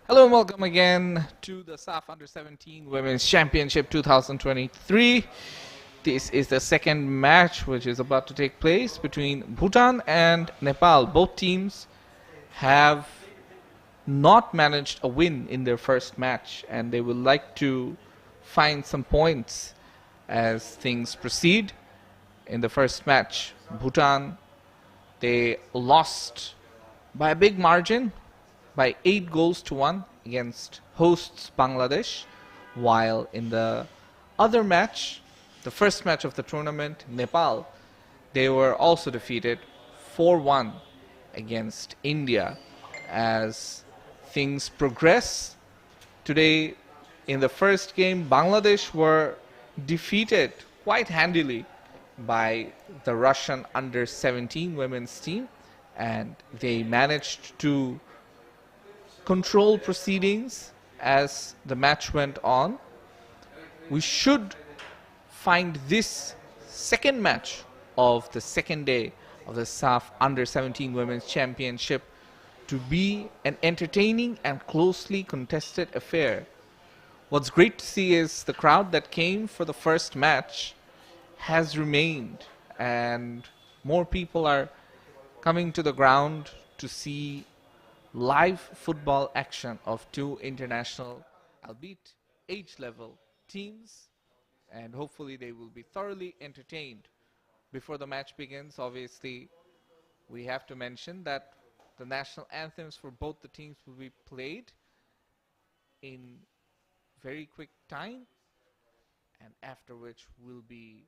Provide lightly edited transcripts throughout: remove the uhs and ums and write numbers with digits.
Hello and welcome again to the SAFF U17 Women's Championship 2023. This is the second match which is about to take place between Bhutan and Nepal. Both teams have not managed a win in their first match, and they would like to find some points as things proceed. In the first match, Bhutan, they lost by a big margin, by 8 goals to 1 against hosts Bangladesh, while in the other match, the first match of the tournament, Nepal, they were also defeated 4-1 against India. As things progress, today in the first game, Bangladesh were defeated quite handily by the Russian under-17 women's team, and they managed to control proceedings as the match went on. We should find this second match of the second day of the SAFF Under-17 Women's Championship to be an entertaining and closely contested affair. What's great to see is the crowd that came for the first match has remained, and more people are coming to the ground to see live football action of two international, albeit age-level teams, and hopefully they will be thoroughly entertained. Before the match begins, obviously, we have to mention that the national anthems for both the teams will be played in very quick time, and after which we'll be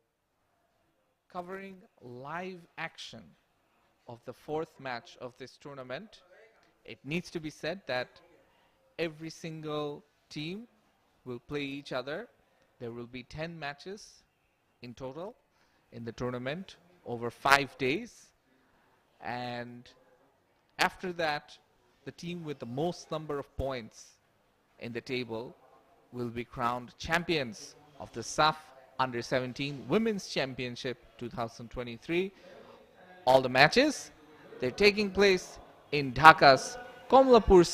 covering live action of the fourth match of this tournament. It needs to be said that every single team will play each other. There will be 10 matches in total in the tournament over 5 days. And after that, the team with the most number of points in the table will be crowned champions of the SAFF Under-17 Women's Championship 2023. All the matches, they're taking place in Dhaka's Komlapur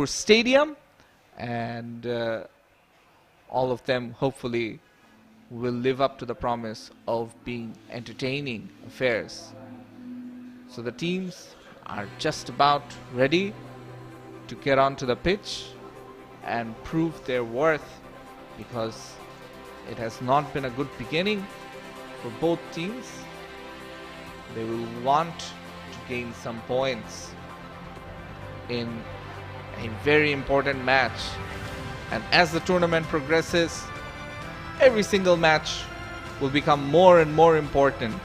Stadium, and all of them hopefully will live up to the promise of being entertaining affairs. So the teams are just about ready to get onto the pitch and prove their worth, because it has not been a good beginning for both teams. They will want to gain some points in a very important match, and as the tournament progresses, every single match will become more and more important,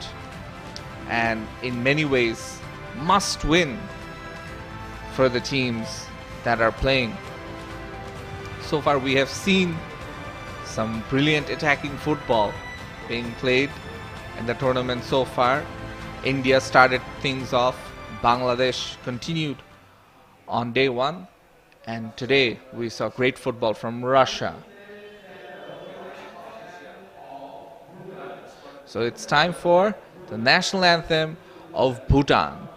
and in many ways must win for the teams that are playing. So far we have seen some brilliant attacking football being played in the tournament so far. India started things off, Bangladesh continued on day one, and today we saw great football from Russia. So it's time for the national anthem of Bhutan.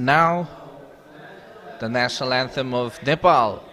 And now, the national anthem of Nepal.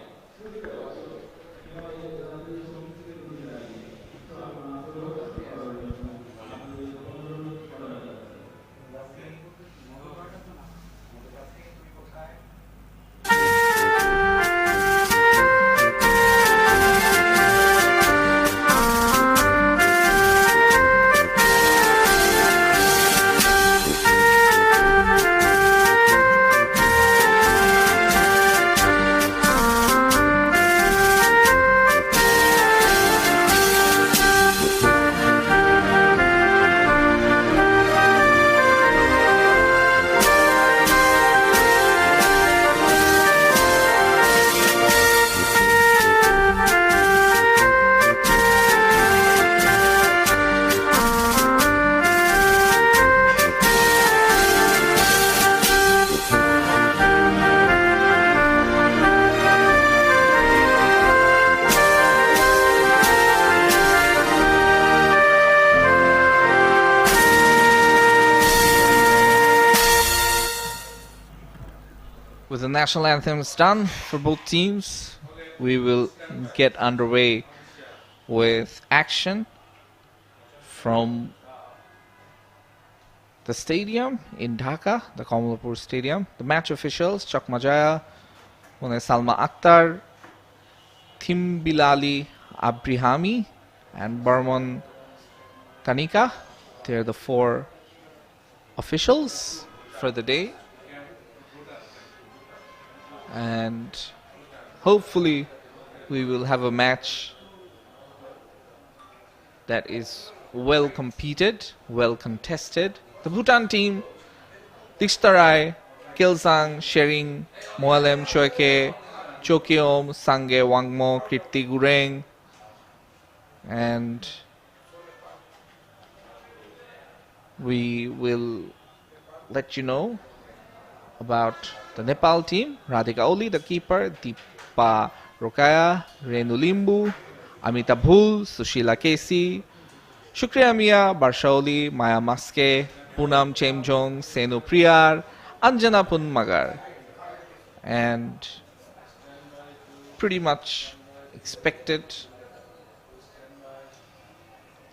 With the national anthems done for both teams, we will get underway with action from the stadium in Dhaka, the Kamalapur Stadium. The match officials, Chakmajaya, Salma Akhtar, Thimbilali Abrihami, and Barman Tanika. They're the four officials for the day. And hopefully we will have a match that is well competed, well contested. The Bhutan team, Dikshtarai, Kilsang, Shering, Moalem, Choike, Chokyeom, Sangye, Wangmo, Kirti Gureng, and we will let you know about the Nepal team. Radhika Oli, the keeper, Deepa Rokaya, Renu Limbu, Amita Bhul, Sushila Kesi, Shukriya Mia, Barsha Oli, Maya Maske, Poonam Chemjong, Senu Priyar, Anjana Punmagar. And pretty much expected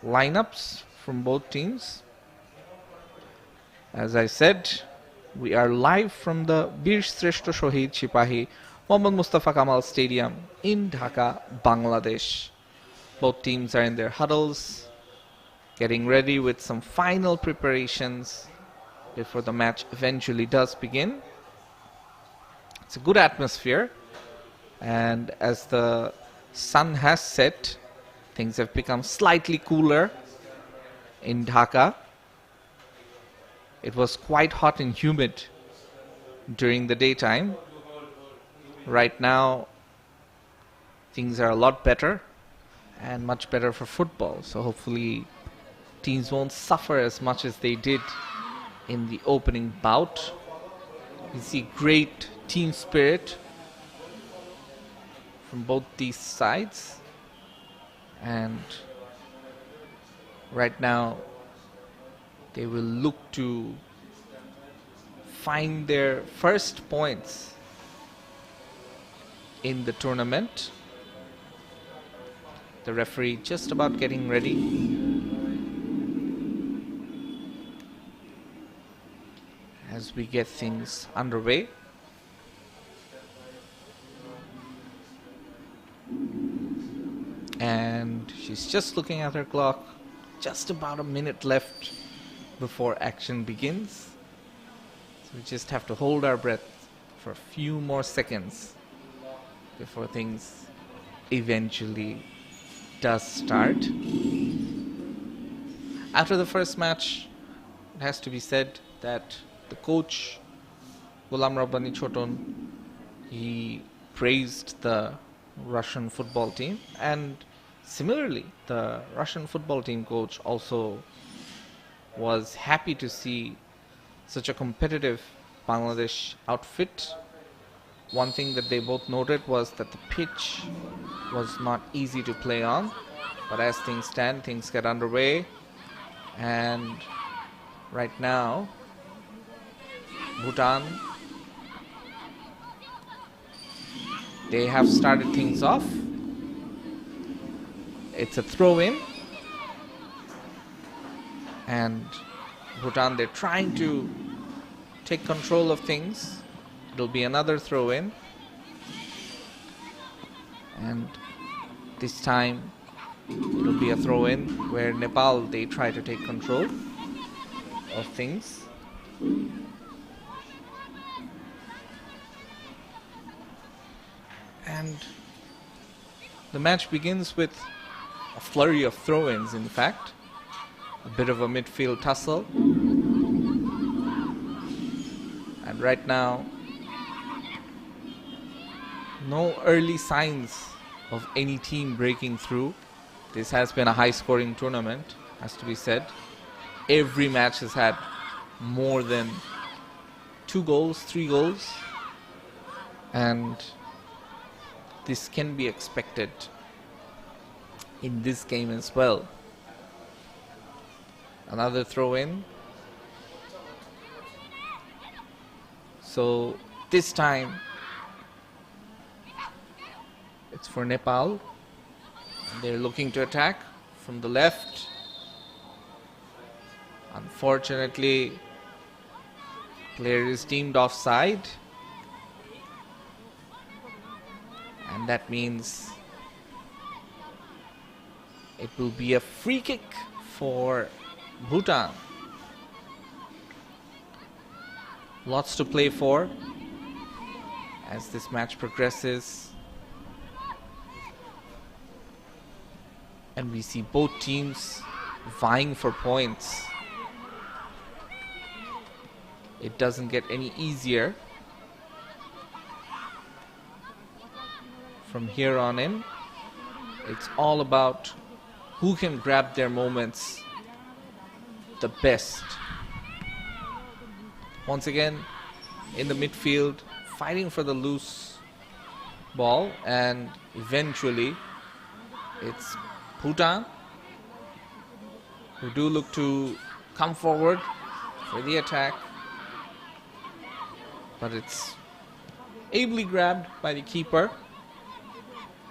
lineups from both teams. As I said, we are live from the Bir Shreshto Shohid Sipahi Mohammad Mustafa Kamal Stadium in Dhaka, Bangladesh. Both teams are in their huddles, getting ready with some final preparations before the match eventually does begin. It's a good atmosphere, and as the sun has set, things have become slightly cooler in Dhaka. It was quite hot and humid during the daytime. Right now, things are a lot better and much better for football. So hopefully teams won't suffer as much as they did in the opening bout. You see great team spirit from both these sides. And right now, they will look to find their first points in the tournament. The referee just about getting ready. As we get things underway. And she's just looking at her clock. Just about a minute left before action begins. So we just have to hold our breath for a few more seconds before things eventually does start. After the first match, it has to be said that the coach, Ghulam Rabbani Choton, he praised the Russian football team, and similarly, the Russian football team coach also was happy to see such a competitive Bangladesh outfit. One thing that they both noted was that the pitch was not easy to play on, but as things stand, things get underway, and right now Bhutan they have started things off. It's a throw-in. And Bhutan, they're trying to take control of things. It'll be another throw-in. And this time, it'll be a throw-in where Nepal, they try to take control of things. And the match begins with a flurry of throw-ins, in fact. A bit of a midfield tussle. And right now, no early signs of any team breaking through. This has been a high-scoring tournament, has to be said. Every match has had more than 2 goals, 3 goals. And this can be expected in this game as well. Another throw-in. So this time it's for Nepal. They're looking to attack from the left. Unfortunately, player is deemed offside. And that means it will be a free kick for Bhutan. Lots to play for as this match progresses. And we see both teams vying for points. It doesn't get any easier from here on in. It's all about who can grab their moments the best. Once again, in the midfield, fighting for the loose ball, and eventually it's Bhutan who do look to come forward for the attack, but it's ably grabbed by the keeper,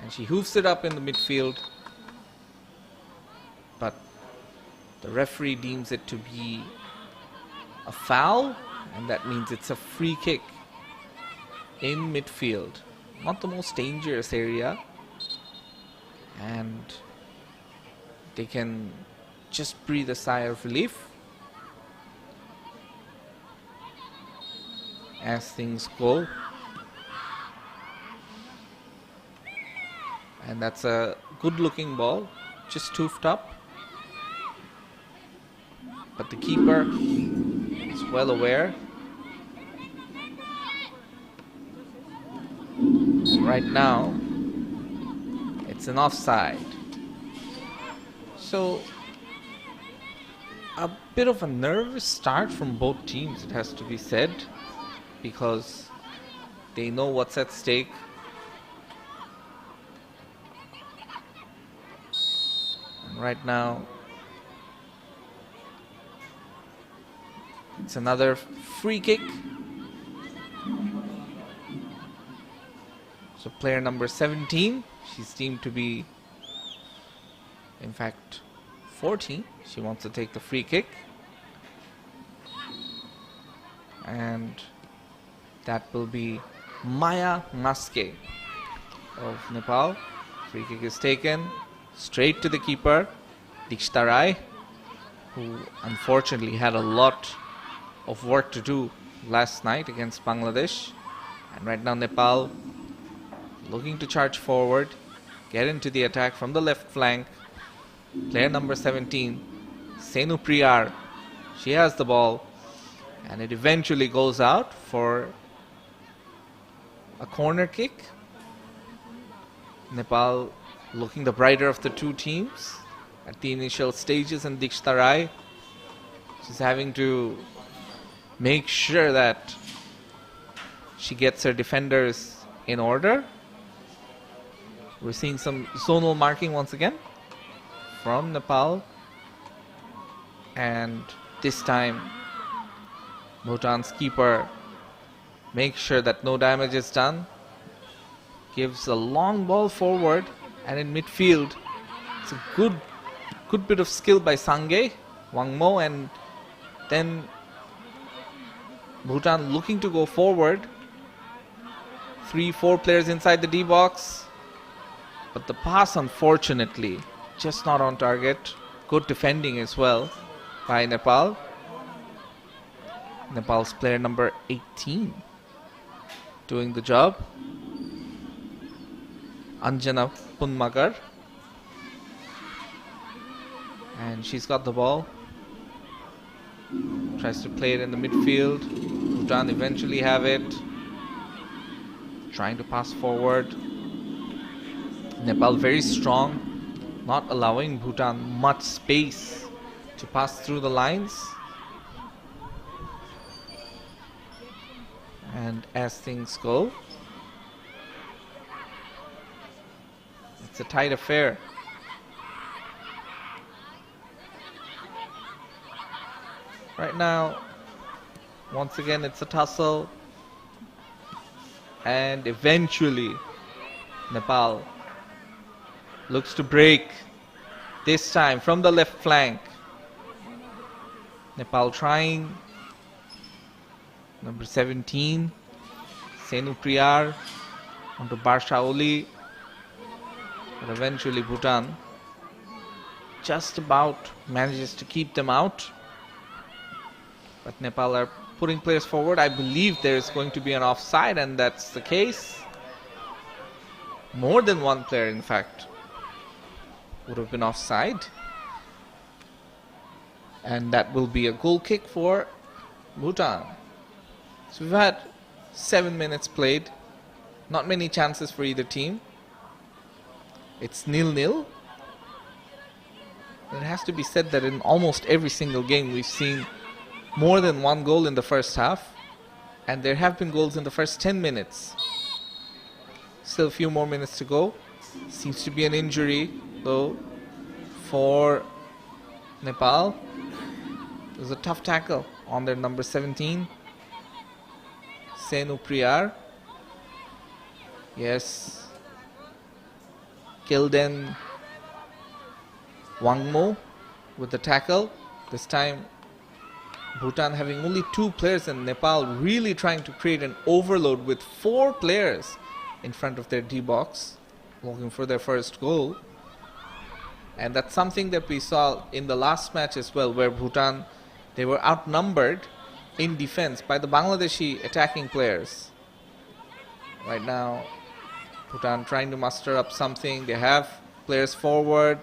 and she hoofs it up in the midfield, but the referee deems it to be a foul, and that means it's a free kick in midfield. Not the most dangerous area, and they can just breathe a sigh of relief as things go. And that's a good looking ball, just hoofed up. But the keeper is well aware. Right now, it's an offside. So, a bit of a nervous start from both teams, it has to be said, because they know what's at stake. And right now, it's another free kick. So player number 17, she's deemed to be, in fact, 14. She wants to take the free kick. And that will be Maya Maske of Nepal. Free kick is taken straight to the keeper, Dikshita Rai, who unfortunately had a lot of work to do last night against Bangladesh. And right now Nepal looking to charge forward, get into the attack from the left flank. Player number 17, Senu Priyar, she has the ball, and it eventually goes out for a corner kick. Nepal looking the brighter of the two teams at the initial stages, and Dikshita Rai, she's having to make sure that she gets her defenders in order. We're seeing some zonal marking once again from Nepal, and this time Bhutan's keeper makes sure that no damage is done. gives a long ball forward, and in midfield, it's a good bit of skill by Sangye, Wangmo, and then Bhutan looking to go forward. 3-4 players inside the D box, but the pass, unfortunately, just not on target. Good defending as well by Nepal. Nepal's player number 18 doing the job. Anjana Punmakar. And she's got the ball. Tries to play it in the midfield. Bhutan eventually have it. Trying to pass forward. Nepal very strong, not allowing Bhutan much space to pass through the lines. And as things go, it's a tight affair. Right now, once again, it's a tussle. And eventually, Nepal looks to break. This time from the left flank. Nepal trying. Number 17, Senu Priyar onto Barsha Oli. But eventually Bhutan just about manages to keep them out. But Nepal are putting players forward. I believe there is going to be an offside, and that's the case. More than one player, in fact, would have been offside. And that will be a goal kick for Bhutan. So we've had 7 minutes played. Not many chances for either team. It's 0-0. It has to be said that in almost every single game we've seen more than one goal in the first half. And there have been goals in the first 10 minutes. Still a few more minutes to go. Seems to be an injury, though, for Nepal. It was a tough tackle on their number 17. Senu Priyar. Yes. Kilden Wangmo with the tackle. This time Bhutan having only 2 players and Nepal really trying to create an overload with 4 players in front of their D box, looking for their first goal. And that's something that we saw in the last match as well, where Bhutan, they were outnumbered in defense by the Bangladeshi attacking players. Right now, Bhutan trying to muster up something. They have players forward,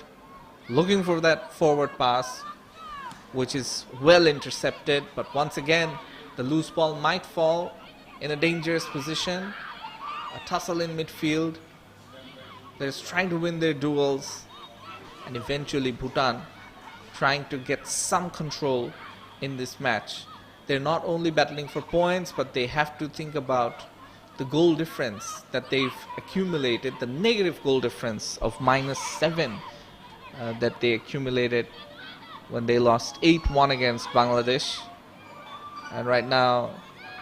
looking for that forward pass, which is well intercepted. But once again, the loose ball might fall in a dangerous position. A tussle in midfield. They're trying to win their duels. And eventually Bhutan trying to get some control in this match. They're not only battling for points, but they have to think about the goal difference that they've accumulated, the negative goal difference of -7 that they accumulated when they lost 8-1 against Bangladesh. And right now,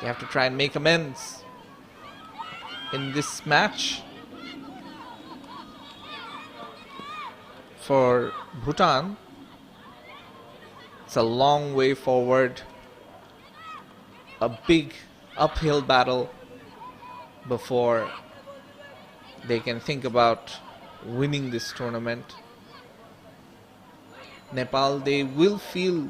they have to try and make amends in this match. For Bhutan, it's a long way forward, a big uphill battle before they can think about winning this tournament. Nepal, they will feel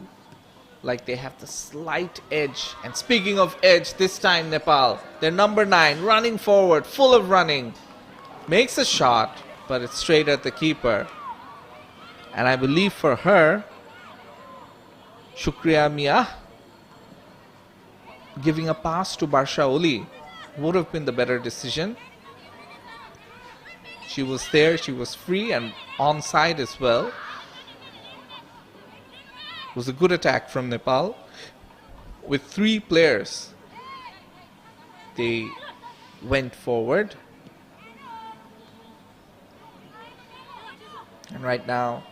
like they have the slight edge. And speaking of edge, this time Nepal, their number 9, running forward, full of running, makes a shot, but it's straight at the keeper. And I believe for her, Shukriya Mia giving a pass to Barsha Oli would have been the better decision. She was there, she was free and onside as well. It was a good attack from Nepal. With 3 players, they went forward. And right now,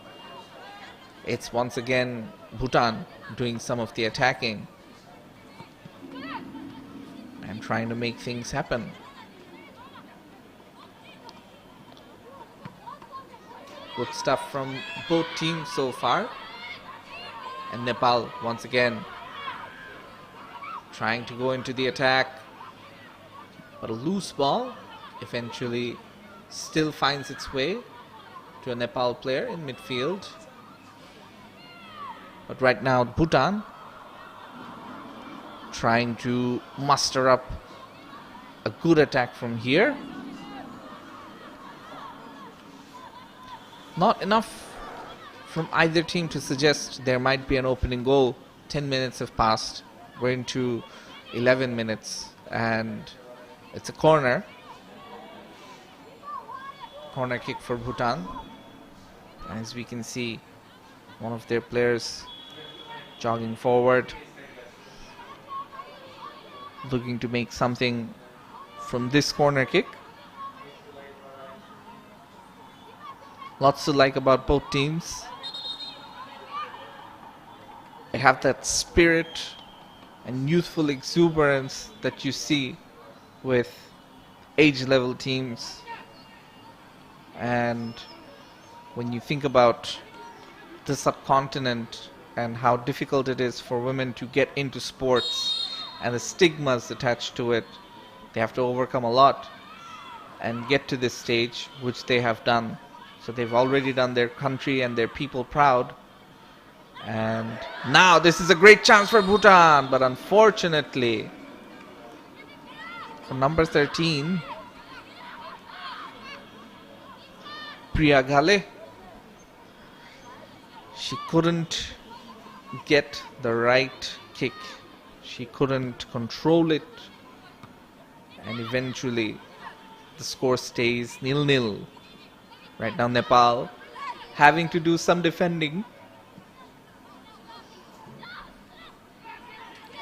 it's once again Bhutan doing some of the attacking and trying to make things happen. Good stuff from both teams so far. And Nepal once again trying to go into the attack. But a loose ball eventually still finds its way to a Nepal player in midfield. But right now Bhutan trying to muster up a good attack from here. Not enough from either team to suggest there might be an opening goal. 10 minutes have passed. We're into 11 minutes and it's a corner. Corner kick for Bhutan. As we can see, one of their players jogging forward, looking to make something from this corner kick. Lots to like about both teams. They have that spirit and youthful exuberance that you see with age level teams. And when you think about the subcontinent and how difficult it is for women to get into sports and the stigmas attached to it, they have to overcome a lot and get to this stage, which they have done. So they've already done their country and their people proud. And now this is a great chance for Bhutan, but unfortunately for number 13, Priya Ghale, she couldn't get the right kick. She couldn't control it, and eventually the score stays 0-0. Right now Nepal having to do some defending.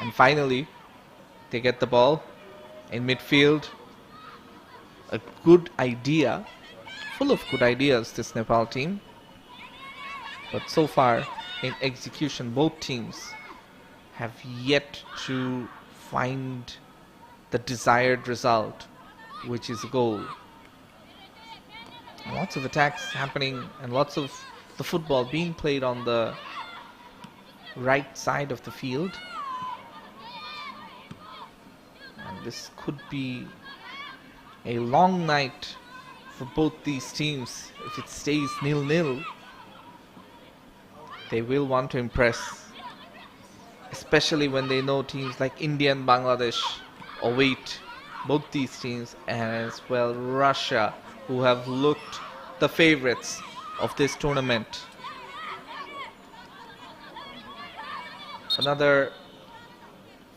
And finally they get the ball in midfield. A good idea, full of good ideas, this Nepal team. But so far in execution, both teams have yet to find the desired result, which is a goal. Lots of attacks happening and lots of the football being played on the right side of the field. And this could be a long night for both these teams. If it stays 0-0, they will want to impress, especially when they know teams like India and Bangladesh await both these teams, as well Russia, who have looked the favorites of this tournament. Another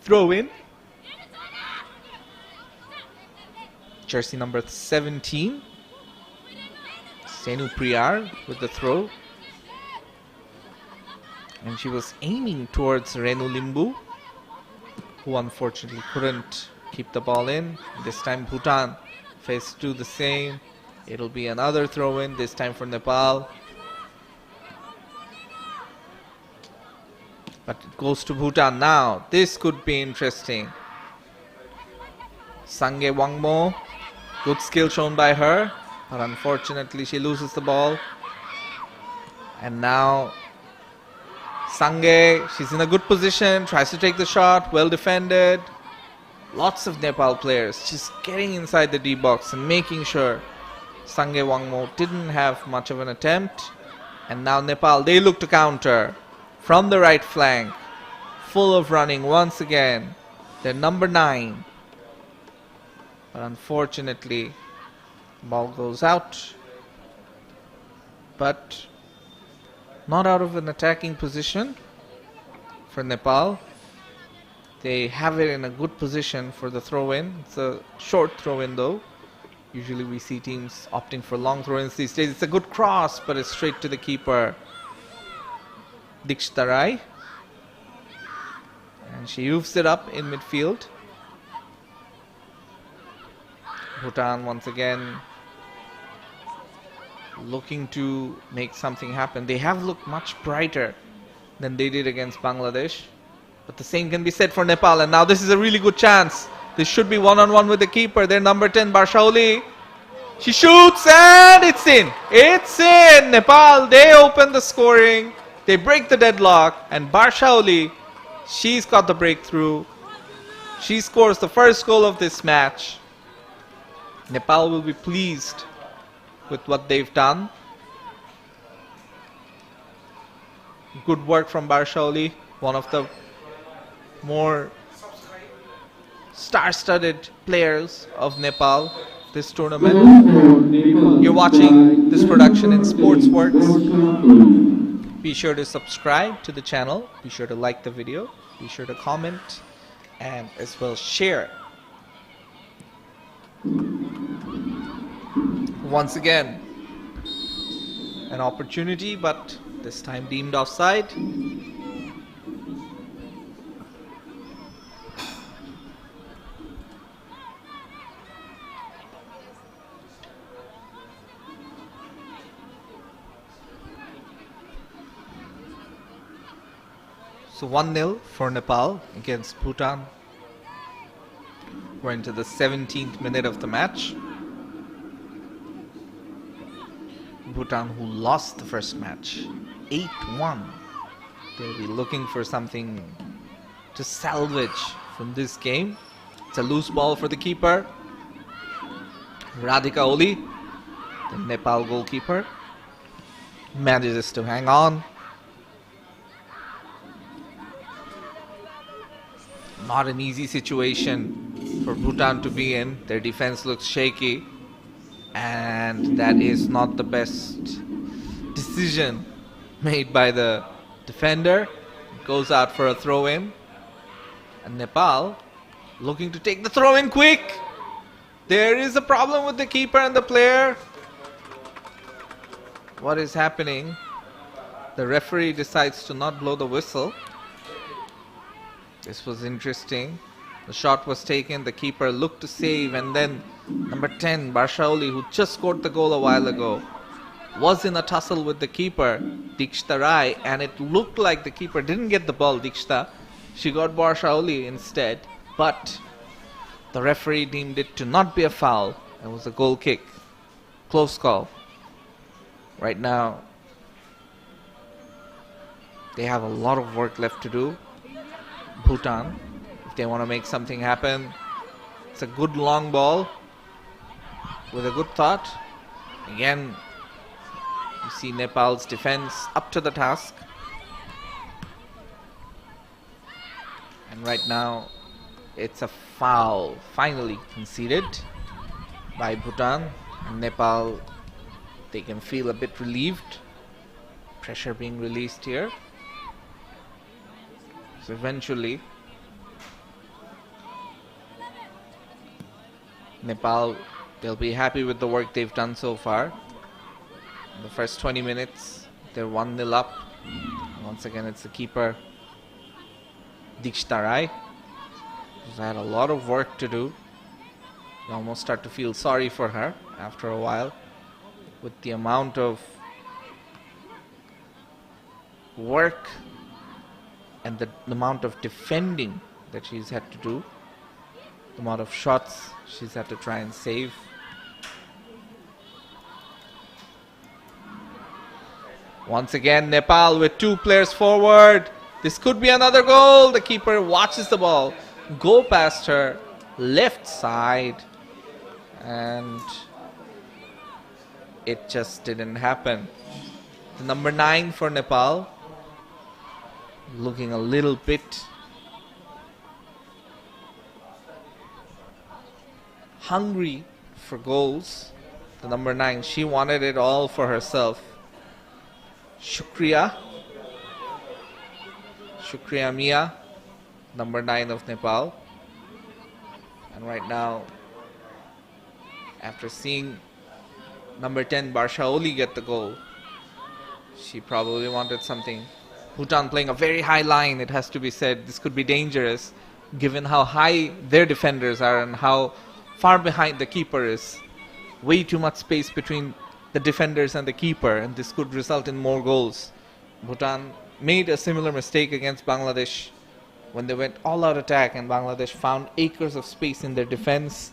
throw in. Jersey number 17, Senu Priyar with the throw. And she was aiming towards Renu Limbu, who unfortunately couldn't keep the ball in. This time Bhutan faced to do the same. It'll be another throw in, this time for Nepal. But it goes to Bhutan now. This could be interesting. Sangye Wangmo, good skill shown by her, but unfortunately she loses the ball. And now Sangye, she's in a good position, tries to take the shot, well defended. Lots of Nepal players just getting inside the D box and making sure Sangye Wangmo didn't have much of an attempt. And now Nepal, they look to counter from the right flank, full of running once again. They're number 9. But unfortunately, ball goes out. But not out of an attacking position for Nepal. They have it in a good position for the throw-in. It's a short throw-in though. Usually we see teams opting for long throw-ins these days. It's a good cross, but it's straight to the keeper, Dikshita Rai. And she roofs it up in midfield. Bhutan once again looking to make something happen. They have looked much brighter than they did against Bangladesh. But the same can be said for Nepal. And now this is a really good chance. This should be one-on-one with the keeper. Their number 10, Barshaoli. She shoots and it's in. It's in. Nepal, they open the scoring. They break the deadlock. And Barshaoli, she's got the breakthrough. She scores the first goal of this match. Nepal will be pleased with what they've done. Good work from Barshaoli, one of the more star-studded players of Nepal this tournament. You're watching this production in Sportzworkz. Be sure to subscribe to the channel. Be sure to like the video. Be sure to comment and as well share. Once again, an opportunity, but this time deemed offside. So 1-0 for Nepal against Bhutan. We're into the 17th minute of the match. Bhutan, who lost the first match 8-1. They'll be looking for something to salvage from this game. It's a loose ball for the keeper. Radhika Oli, the Nepal goalkeeper, manages to hang on. Not an easy situation for Bhutan to be in. Their defense looks shaky, and that is not the best decision made by the defender. It goes out for a throw-in, and Nepal looking to take the throw-in quick. There is a problem with the keeper and the player. What is happening? The referee decides to not blow the whistle. This was interesting. The shot was taken, the keeper looked to save, and then number 10, Barshaoli, who just scored the goal a while ago, was in a tussle with the keeper, Dikshita Rai, and it looked like the keeper didn't get the ball, Dikshita. She got Barshaoli instead, but the referee deemed it to not be a foul. It was a goal kick. Close call. Right now, they have a lot of work left to do. Bhutan, if they want to make something happen. It's a good long ball with a good thought. Again, you see Nepal's defense up to the task. And right now, it's a foul finally conceded by Bhutan. And Nepal, they can feel a bit relieved. Pressure being released here. So eventually, Nepal, they'll be happy with the work they've done so far. In the first 20 minutes, they're 1-0 up. Once again, it's the keeper, Dikshita Rai, who's had a lot of work to do. You almost start to feel sorry for her after a while with the amount of work and the amount of defending that she's had to do, the amount of shots she's had to try and save. Once again, Nepal with two players forward. This could be another goal. The keeper watches the ball go past her left side, and it just didn't happen. The number 9 for Nepal, looking a little bit hungry for goals. The number 9, she wanted it all for herself. Shukriya Mia, number 9 of Nepal. And right now, after seeing number 10 Barshaoli get the goal, she probably wanted something. Bhutan playing a very high line, it has to be said. This could be dangerous given how high their defenders are and how far behind the keeper is. Way too much space between the defenders and the keeper, and this could result in more goals. Bhutan made a similar mistake against Bangladesh when they went all-out attack, and Bangladesh found acres of space in their defense,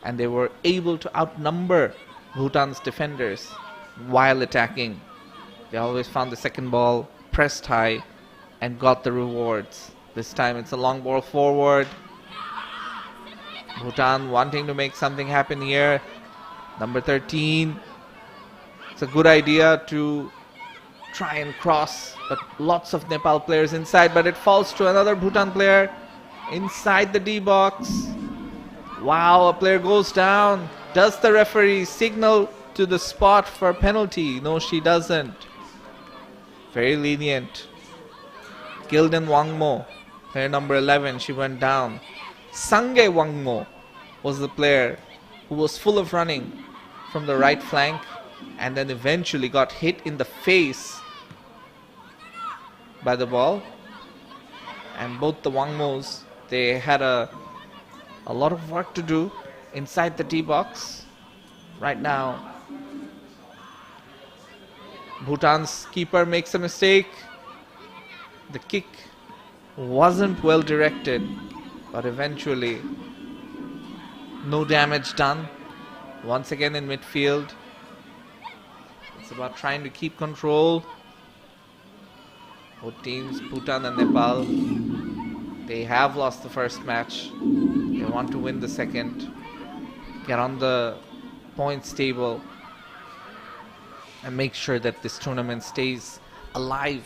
and they were able to outnumber Bhutan's defenders while attacking. They always found the second ball, pressed high, and got the rewards. This time it's a long ball forward. Bhutan wanting to make something happen here. Number 13. It's a good idea to try and cross, but lots of Nepal players inside, but it falls to another Bhutan player inside the D box. Wow, a player goes down. Does the referee signal to the spot for penalty? No, she doesn't. Very lenient. Gildan Wangmo, player number 11, she went down. Sange Wangmo was the player who was full of running from the right flank and then eventually got hit in the face by the ball. And both the Wangmos, they had a lot of work to do inside the D box. Right now, Bhutan's keeper makes a mistake. The kick wasn't well directed, but eventually no damage done. Once again in midfield. It's about trying to keep control. Both teams, Bhutan and Nepal, they have lost the first match. They want to win the second, get on the points table, and make sure that this tournament stays alive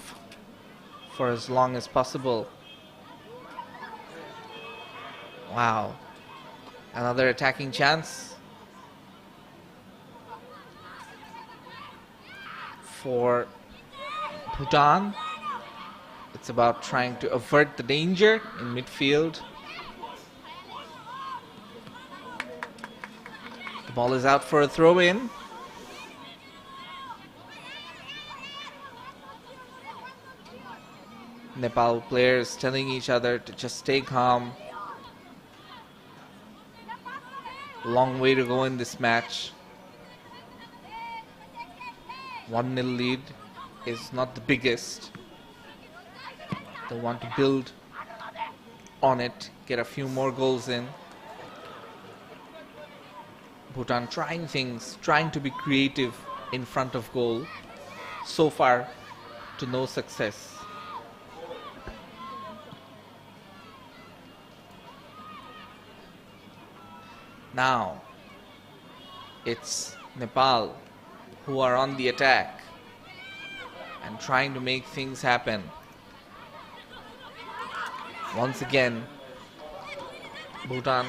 for as long as possible. Wow. Another attacking chance for Bhutan. It's about trying to avert the danger in midfield. The ball is out for a throw-in. Nepal players telling each other to just stay calm. Long way to go in this match. 1-0 lead is not the biggest. They want to build on it, get a few more goals in. Bhutan trying things, trying to be creative in front of goal. So far, to no success. Now, it's Nepal who are on the attack and trying to make things happen. Once again, Bhutan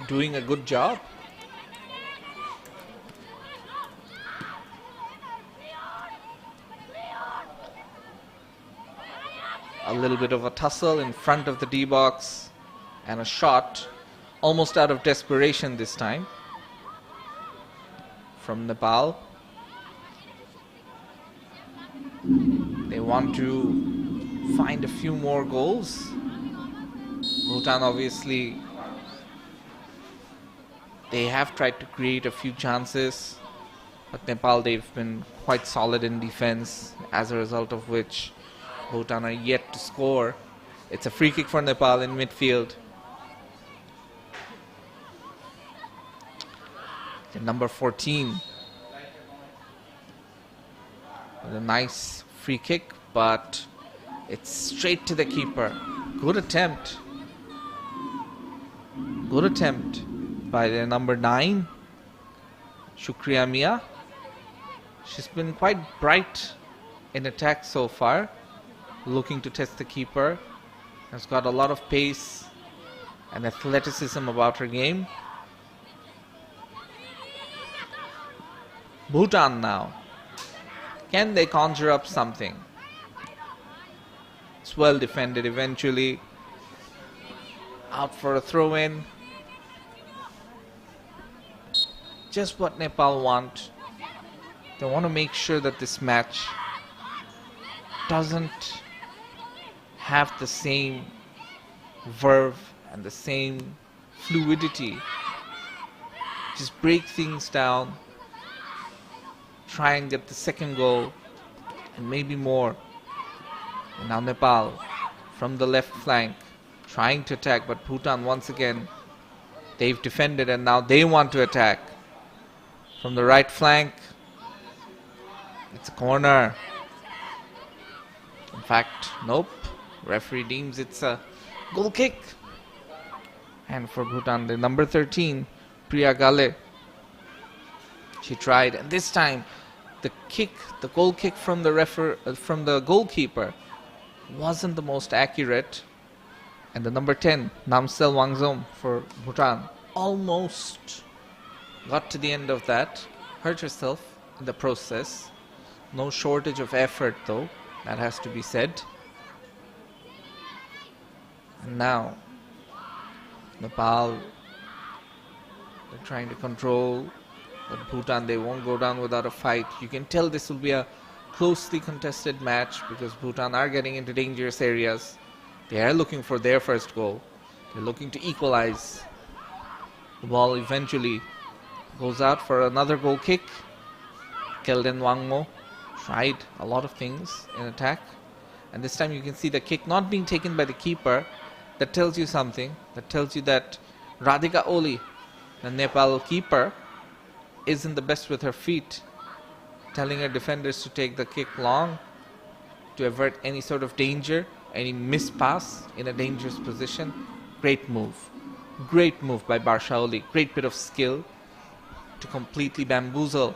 doing a good job. A little bit of a tussle in front of the D box and a shot almost out of desperation this time from Nepal. They want to find a few more goals. Bhutan obviously, they have tried to create a few chances, but Nepal, they've been quite solid in defense, as a result of which Bhutan are yet to score. It's a free kick for Nepal in midfield. Number 14 with a nice free kick, but it's straight to the keeper. Good attempt. Good attempt by the number 9, Shukriya Mia. She's been quite bright in attack so far, looking to test the keeper. Has got a lot of pace and athleticism about her game. Bhutan now. Can they conjure up something? It's well defended eventually. Out for a throw-in. Just what Nepal want. They want to make sure that this match doesn't have the same verve and the same fluidity. Just break things down. Try and get the second goal and maybe more. And now Nepal from the left flank trying to attack, but Bhutan once again, they've defended and now they want to attack. from the right flank. It's a corner. In fact, nope. Referee deems it's a goal kick. And for Bhutan, the number 13, Priya Gale. She tried, and this time the goal kick from the goalkeeper wasn't the most accurate. And the number 10, Namsel Wangzom for Bhutan, almost got to the end of that, hurt herself in the process. No shortage of effort though, that has to be said. And now Nepal, they're trying to control, but Bhutan, they won't go down without a fight. You can tell this will be a closely contested match because Bhutan are getting into dangerous areas. They are looking for their first goal. They're looking to equalize. The ball eventually goes out for another goal kick. Kelden Wangmo tried a lot of things in attack, and this time you can see the kick not being taken by the keeper. That tells you something. That tells you that Radhika Oli, the Nepal keeper, isn't the best with her feet, telling her defenders to take the kick long to avert any sort of danger, any mispass in a dangerous position. Great move. Great move by Barsha Oli. Great bit of skill to completely bamboozle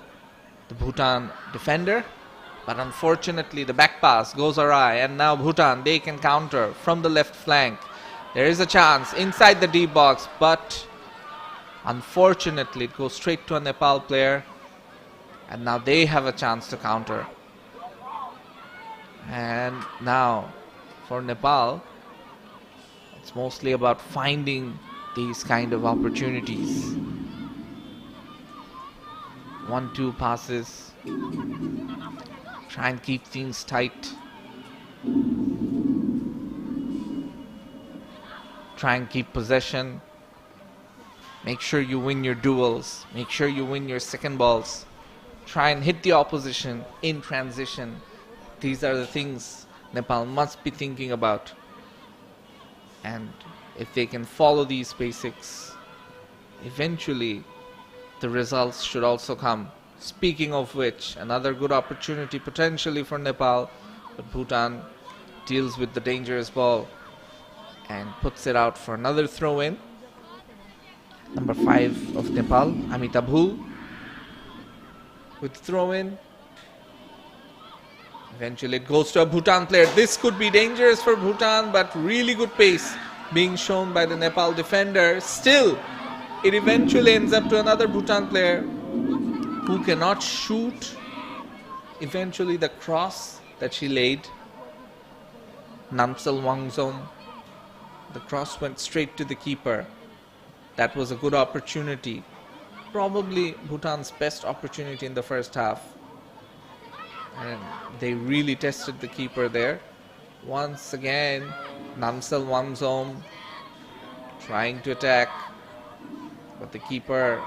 the Bhutan defender. But unfortunately, the back pass goes awry, and now Bhutan, they can counter from the left flank. There is a chance inside the deep box, but unfortunately, it goes straight to a Nepal player, and now they have a chance to counter. And now, for Nepal, it's mostly about finding these kind of opportunities. 1-2 passes. Try and keep things tight. Try and keep possession. Make sure you win your duels. Make sure you win your second balls. Try and hit the opposition in transition. These are the things Nepal must be thinking about. And if they can follow these basics, eventually the results should also come. Speaking of which, another good opportunity potentially for Nepal, but Bhutan deals with the dangerous ball and puts it out for another throw-in. Number 5 of Nepal, Amita Bhul, with throw-in. Eventually it goes to a Bhutan player. This could be dangerous for Bhutan, but really good pace being shown by the Nepal defender. Still, it eventually ends up to another Bhutan player who cannot shoot eventually the cross that she laid. Namsel Wangzom. The cross went straight to the keeper. That was a good opportunity. Probably Bhutan's best opportunity in the first half. And they really tested the keeper there. Once again, Namsel Wangzom trying to attack. But the keeper,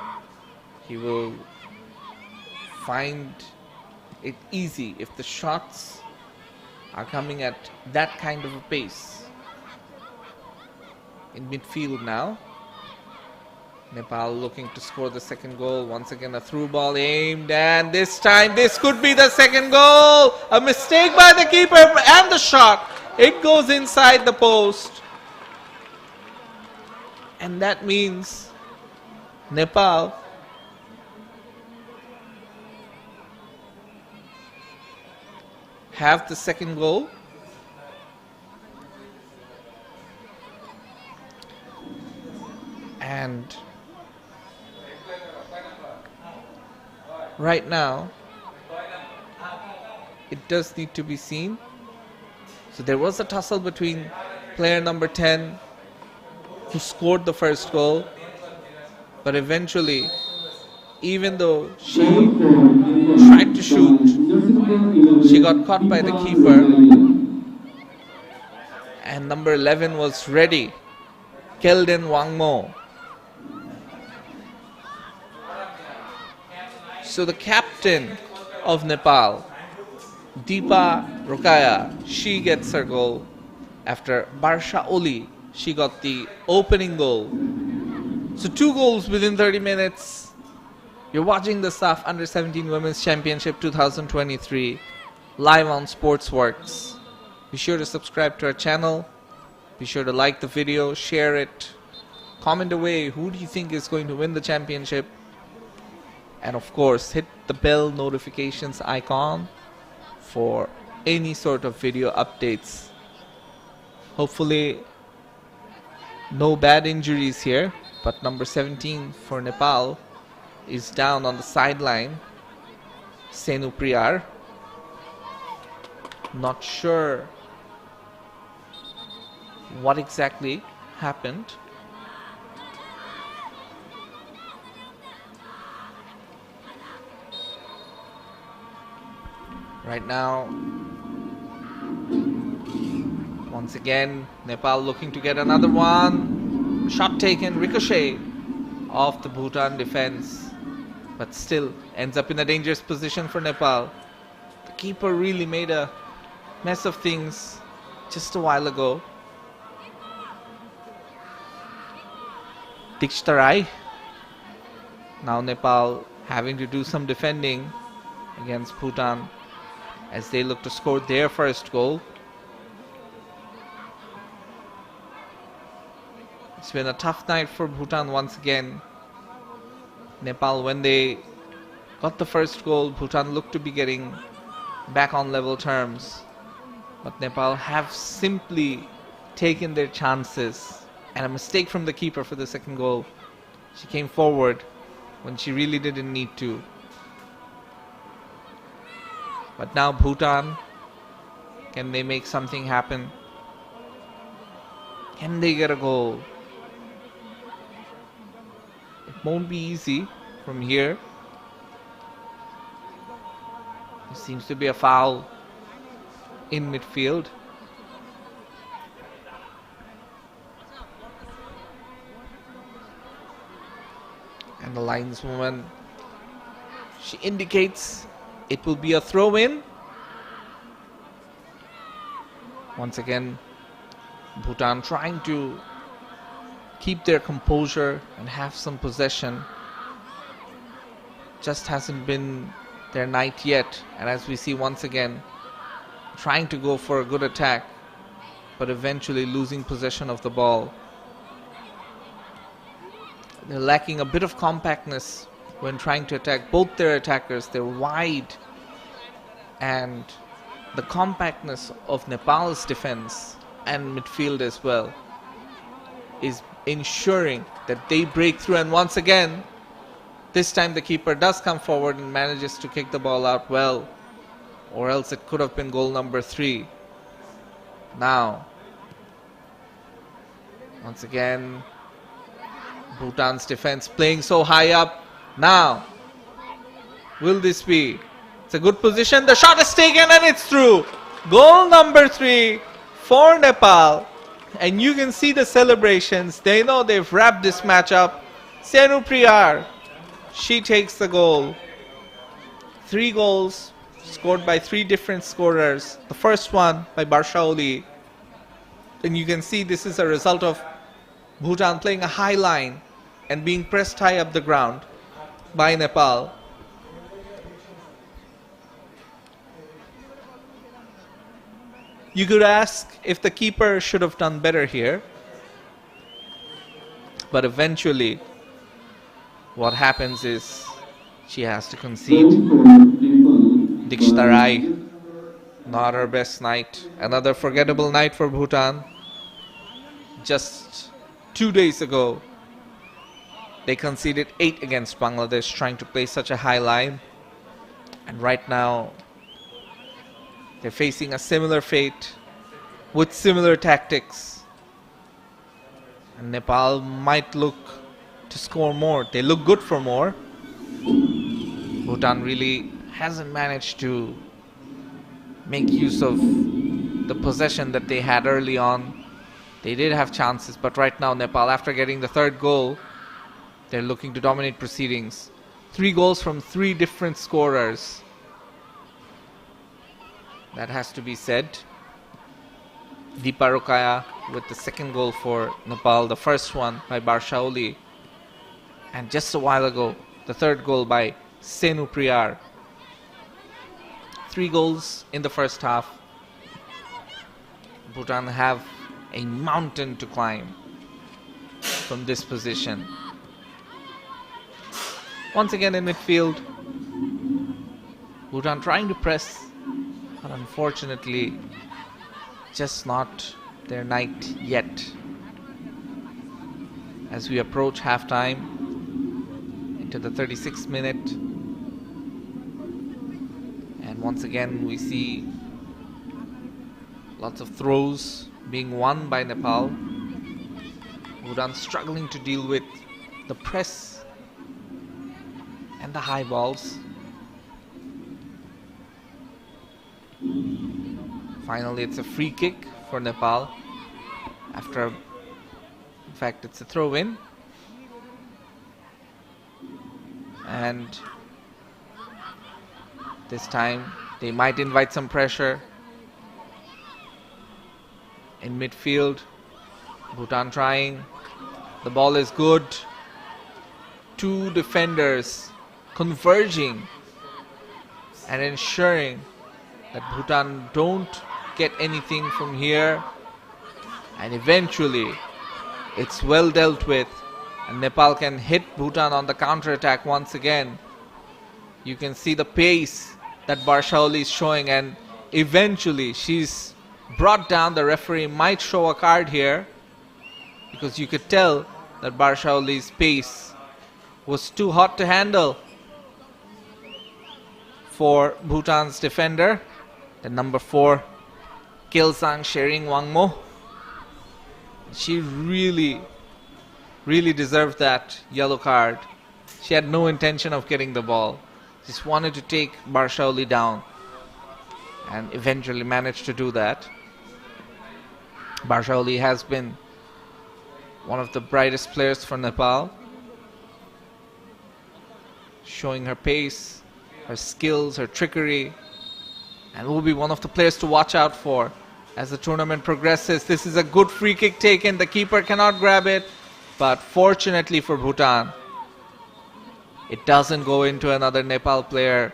he will find it easy if the shots are coming at that kind of a pace. In midfield now, Nepal looking to score the second goal. Once again a through ball aimed, and this time this could be the second goal. A mistake by the keeper, and the shot, it goes inside the post. And that means Nepal have the second goal. And right now, it does need to be seen. So there was a tussle between player number 10 who scored the first goal, but eventually, even though she tried to shoot, she got caught by the keeper, and number 11 was ready, Kelden Wangmo. So the captain of Nepal, Deepa Rokaya, she gets her goal after Barsha Oli. She got the opening goal. So 2 goals within 30 minutes. You're watching the SAFF U17 Women's Championship 2023 live on Sportzworkz. Be sure to subscribe to our channel. Be sure to like the video, share it, comment away who do you think is going to win the championship, and of course hit the bell notifications icon for any sort of video updates. Hopefully no bad injuries here, but number 17 for Nepal is down on the sideline, Senu Priyar. Not sure what exactly happened. Right now, once again, Nepal looking to get another one. Shot taken, ricochet off the Bhutan defense, but still ends up in a dangerous position for Nepal. The keeper really made a mess of things just a while ago. Dikshtarai. Now Nepal having to do some defending against Bhutan as they look to score their first goal. It's been a tough night for Bhutan once again. Nepal, when they got the first goal, Bhutan looked to be getting back on level terms. But Nepal have simply taken their chances. And a mistake from the keeper for the second goal. She came forward when she really didn't need to. But now Bhutan, can they make something happen? Can they get a goal? It won't be easy from here. There seems to be a foul in midfield. And the lineswoman, she indicates it will be a throw-in. Once again, Bhutan trying to keep their composure and have some possession. Just hasn't been their night yet. And as we see once again, trying to go for a good attack, but eventually losing possession of the ball. They're lacking a bit of compactness when trying to attack both their attackers. They're wide, and the compactness of Nepal's defense and midfield as well is ensuring that they break through. And once again, this time the keeper does come forward and manages to kick the ball out well, or else it could have been goal number 3. Now, once again, Bhutan's defense playing so high up. Now, will this be? It's a good position. The shot is taken and it's through. Goal number 3 for Nepal. And you can see the celebrations. They know they've wrapped this match up. Senu Priyar, she takes the goal. 3 goals scored by 3 different scorers. The first one by Barshaoli. And you can see this is a result of Bhutan playing a high line and being pressed high up the ground by Nepal. You could ask if the keeper should have done better here. But eventually, what happens is she has to concede. Dikshtarai, not her best night. Another forgettable night for Bhutan. Just 2 days ago, they conceded 8 against Bangladesh, trying to play such a high line. And right now, they're facing a similar fate with similar tactics. And Nepal might look to score more. They look good for more. Bhutan really hasn't managed to make use of the possession that they had early on. They did have chances, but right now Nepal, after getting the 3rd goal, they're looking to dominate proceedings. 3 goals from 3 different scorers. That has to be said. Deepa Rokaya with the 2nd goal for Nepal, the first one by Barshaoli. And just a while ago, the third goal by Senu Priyar. 3 goals in the first half. Bhutan have a mountain to climb from this position. Once again in midfield, Bhutan trying to press, but unfortunately just not their night yet. As we approach halftime into the 36th minute, and once again we see lots of throws being won by Nepal. Bhutan struggling to deal with the press and the high balls. Finally, it's a free kick for Nepal after, in fact, it's a throw-in. And this time they might invite some pressure in midfield. Bhutan trying. The ball is good. 2 defenders converging and ensuring that Bhutan don't get anything from here, and eventually it's well dealt with and Nepal can hit Bhutan on the counter-attack once again. You can see the pace that Barshaoli is showing, and eventually she's brought down. The referee might show a card here because you could tell that Barshaoli's pace was too hot to handle for Bhutan's defender, the number 4 Kelsang Shering Wangmo. She really deserved that yellow card. She had no intention of getting the ball, just wanted to take Barshaoli down, and eventually managed to do that. Barshaoli has been one of the brightest players for Nepal, showing her pace, her skills, her trickery, and will be one of the players to watch out for as the tournament progresses. This is a good free kick taken. The keeper cannot grab it, but fortunately for Bhutan, it doesn't go into another Nepal player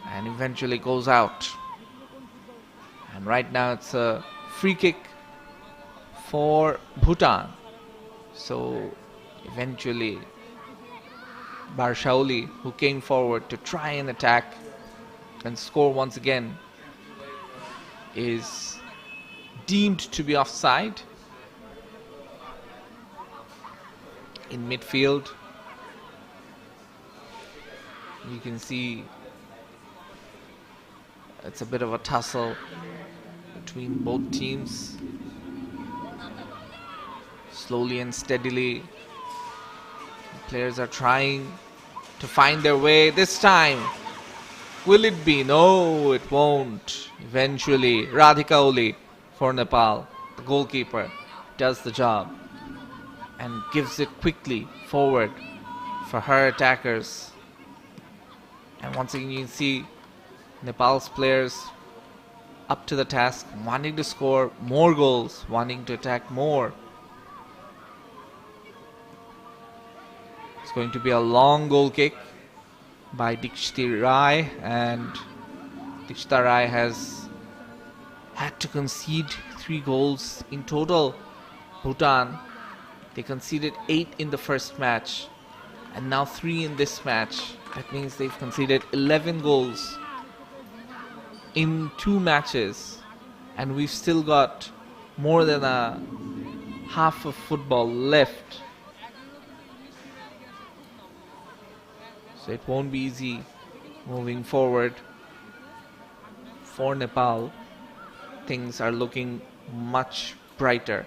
and eventually goes out. And right now it's a free kick for Bhutan. So eventually Barshaoli, who came forward to try and attack and score once again, is deemed to be offside. In midfield, you can see it's a bit of a tussle between both teams. Slowly and steadily, the players are trying to find their way. This time, will it be? No, it won't. Eventually, Radhika Oli for Nepal, the goalkeeper, does the job and gives it quickly forward for her attackers. And once again you can see Nepal's players up to the task, wanting to score more goals, wanting to attack more. It's going to be a long goal kick by Dikshita Rai, and Dikshita Rai has had to concede 3 goals in total. Bhutan, they conceded 8 in the first match and now 3 in this match. That means they've conceded 11 goals in 2 matches, and we've still got more than a half of football left. So it won't be easy moving forward for Nepal. Things are looking much brighter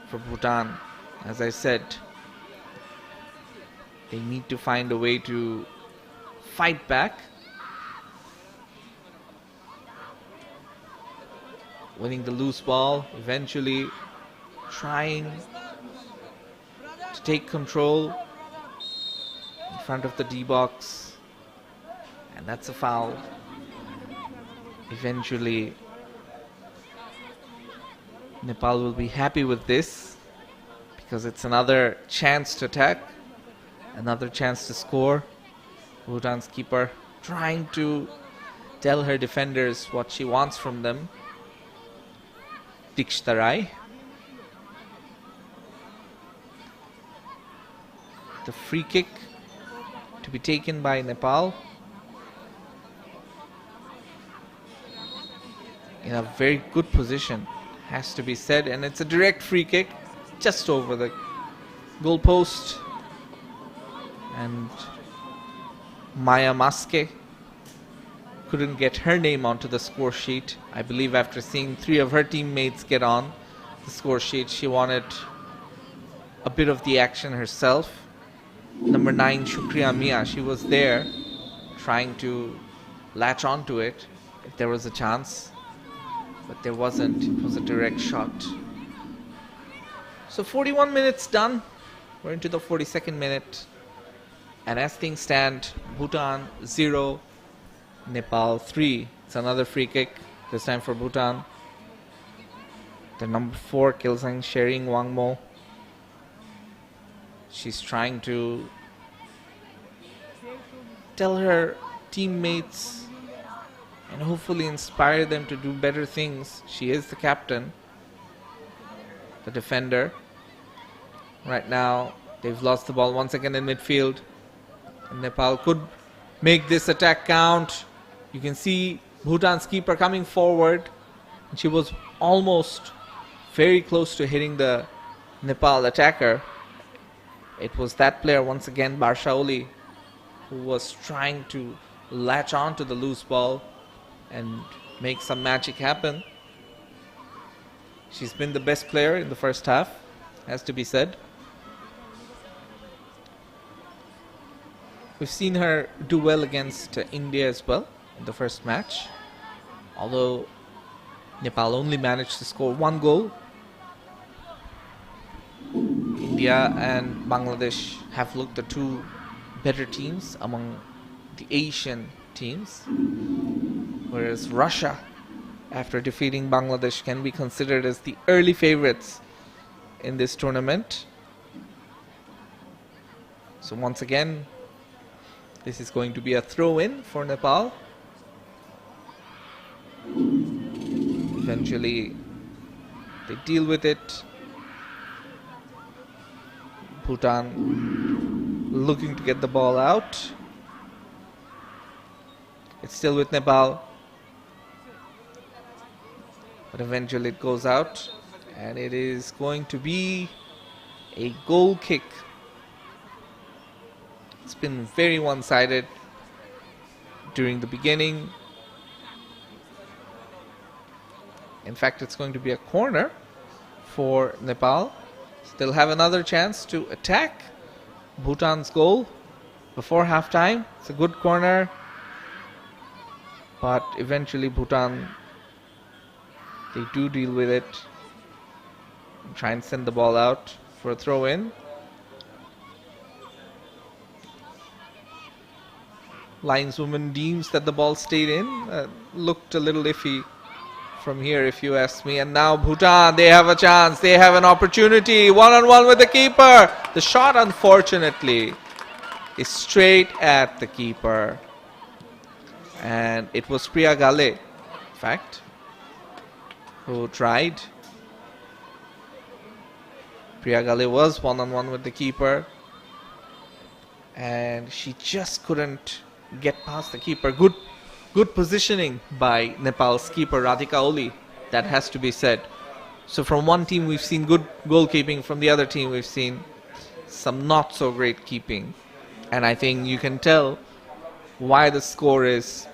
for Bhutan. As I said, they need to find a way to fight back. Winning the loose ball, eventually trying to take control in front of the D box, and that's a foul. Eventually Nepal will be happy with this because it's another chance to attack. Another chance to score. Bhutan's keeper trying to tell her defenders what she wants from them. Dikshtarai. The free kick to be taken by Nepal. In a very good position, has to be said, and it's a direct free kick just over the goal post. And Maya Maske couldn't get her name onto the score sheet. I believe after seeing 3 of her teammates get on the score sheet, she wanted a bit of the action herself. Number 9, Shukriya Mia, she was there trying to latch onto it if there was a chance, but there wasn't. It was a direct shot. So 41 minutes done. We're into the 42nd minute. And as things stand, Bhutan 0, Nepal 3. It's another free kick, this time for Bhutan. The number 4, Kilsang Shering Wangmo. She's trying to tell her teammates and hopefully inspire them to do better things. She is the captain, the defender. Right now, they've lost the ball once again in midfield. And Nepal could make this attack count. You can see Bhutan's keeper coming forward. And she was almost very close to hitting the Nepal attacker. It was that player once again, Barshaoli, who was trying to latch on to the loose ball and make some magic happen. She's been the best player in the first half, has to be said. We've seen her do well against India as well in the first match, although Nepal only managed to score 1 goal. India and Bangladesh have looked the 2 better teams among the Asian teams, whereas Russia, after defeating Bangladesh, can be considered as the early favorites in this tournament. So once again, this is going to be a throw-in for Nepal. Eventually, they deal with it. Bhutan looking to get the ball out. It's still with Nepal, but eventually it goes out, and it is going to be a goal kick. It's been very one-sided during the beginning. In fact, it's going to be a corner for Nepal. They'll have another chance to attack Bhutan's goal before halftime. It's a good corner, but eventually Bhutan, they do deal with it and try and send the ball out for a throw-in. Lineswoman deems that the ball stayed in. Looked a little iffy from here, if you ask me. And now Bhutan, they have a chance. They have an opportunity. One-on-one with the keeper. The shot, unfortunately, is straight at the keeper. And it was Priya Gale, in fact, who tried. Priya Gale was one-on-one with the keeper, and she just couldn't get past the keeper. Good positioning by Nepal's keeper Radhika Oli, that has to be said. So from one team we've seen good goalkeeping, from the other team we've seen some not so great keeping, and I think you can tell why the score is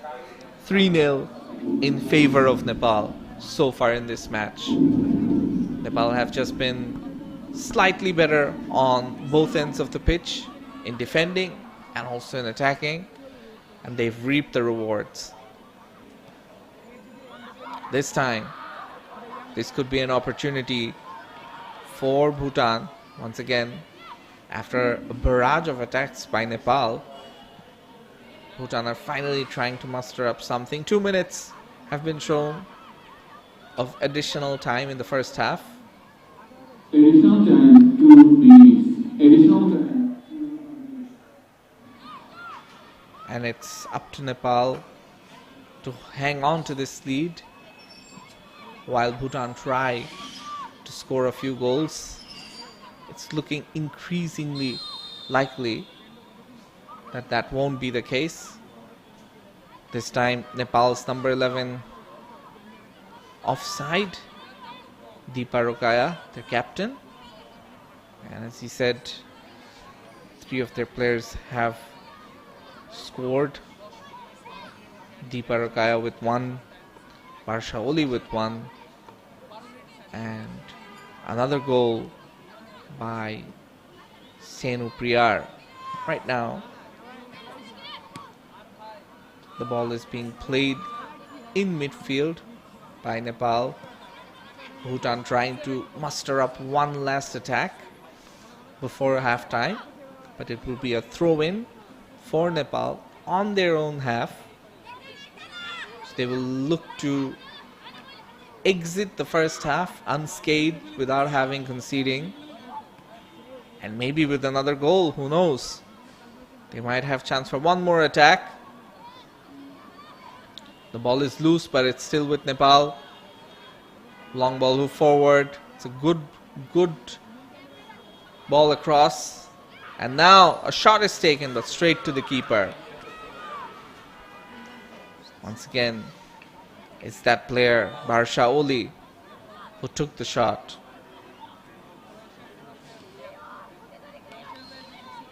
3-0 in favor of Nepal so far in this match. Nepal have just been slightly better on both ends of the pitch, in defending and also in attacking, and they've reaped the rewards. This time, this could be an opportunity for Bhutan. Once again, after a barrage of attacks by Nepal, Bhutan are finally trying to muster up something. 2 minutes have been shown of additional time in the first half. Additional time, 2 minutes. Additional time. and it's up to Nepal to hang on to this lead while Bhutan try to score a few goals. It's looking increasingly likely that that won't be the case. This time Nepal's number 11 offside, Deepa Rokaya, their captain. And as he said, 3 of their players have scored. Deepa Rokaya with 1, Barsha Oli with 1, and another goal by Senu Priyar. Right now, the ball is being played in midfield by Nepal. Bhutan trying to muster up one last attack before halftime, but it will be a throw-in for Nepal on their own half. So they will look to exit the first half unscathed without having conceding, and maybe with another goal, who knows. They might have chance for one more attack. The ball is loose, but it's still with Nepal. Long ball move forward. It's a good ball across. And now a shot is taken, but straight to the keeper. Once again, it's that player, Barsha Oli, who took the shot.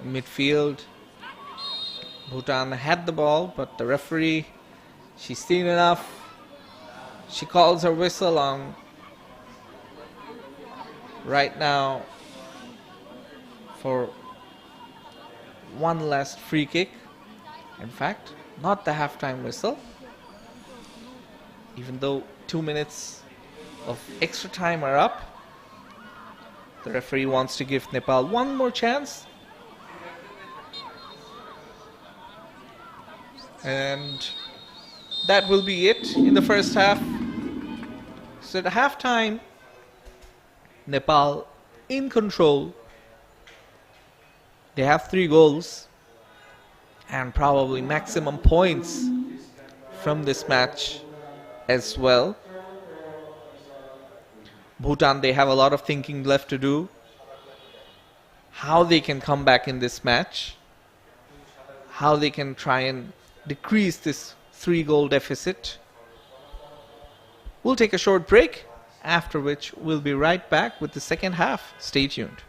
In midfield, Bhutan had the ball, but the referee, she's seen enough. She calls her whistle on right now for one last free kick. In fact, not the halftime whistle. Even though 2 minutes of extra time are up, the referee wants to give Nepal one more chance. And that will be it in the first half. So at halftime, Nepal in control. They have 3 goals and probably maximum points from this match as well. Bhutan, they have a lot of thinking left to do. How they can come back in this match. How they can try and decrease this 3-goal deficit. We'll take a short break, after which we'll be right back with the second half. Stay tuned.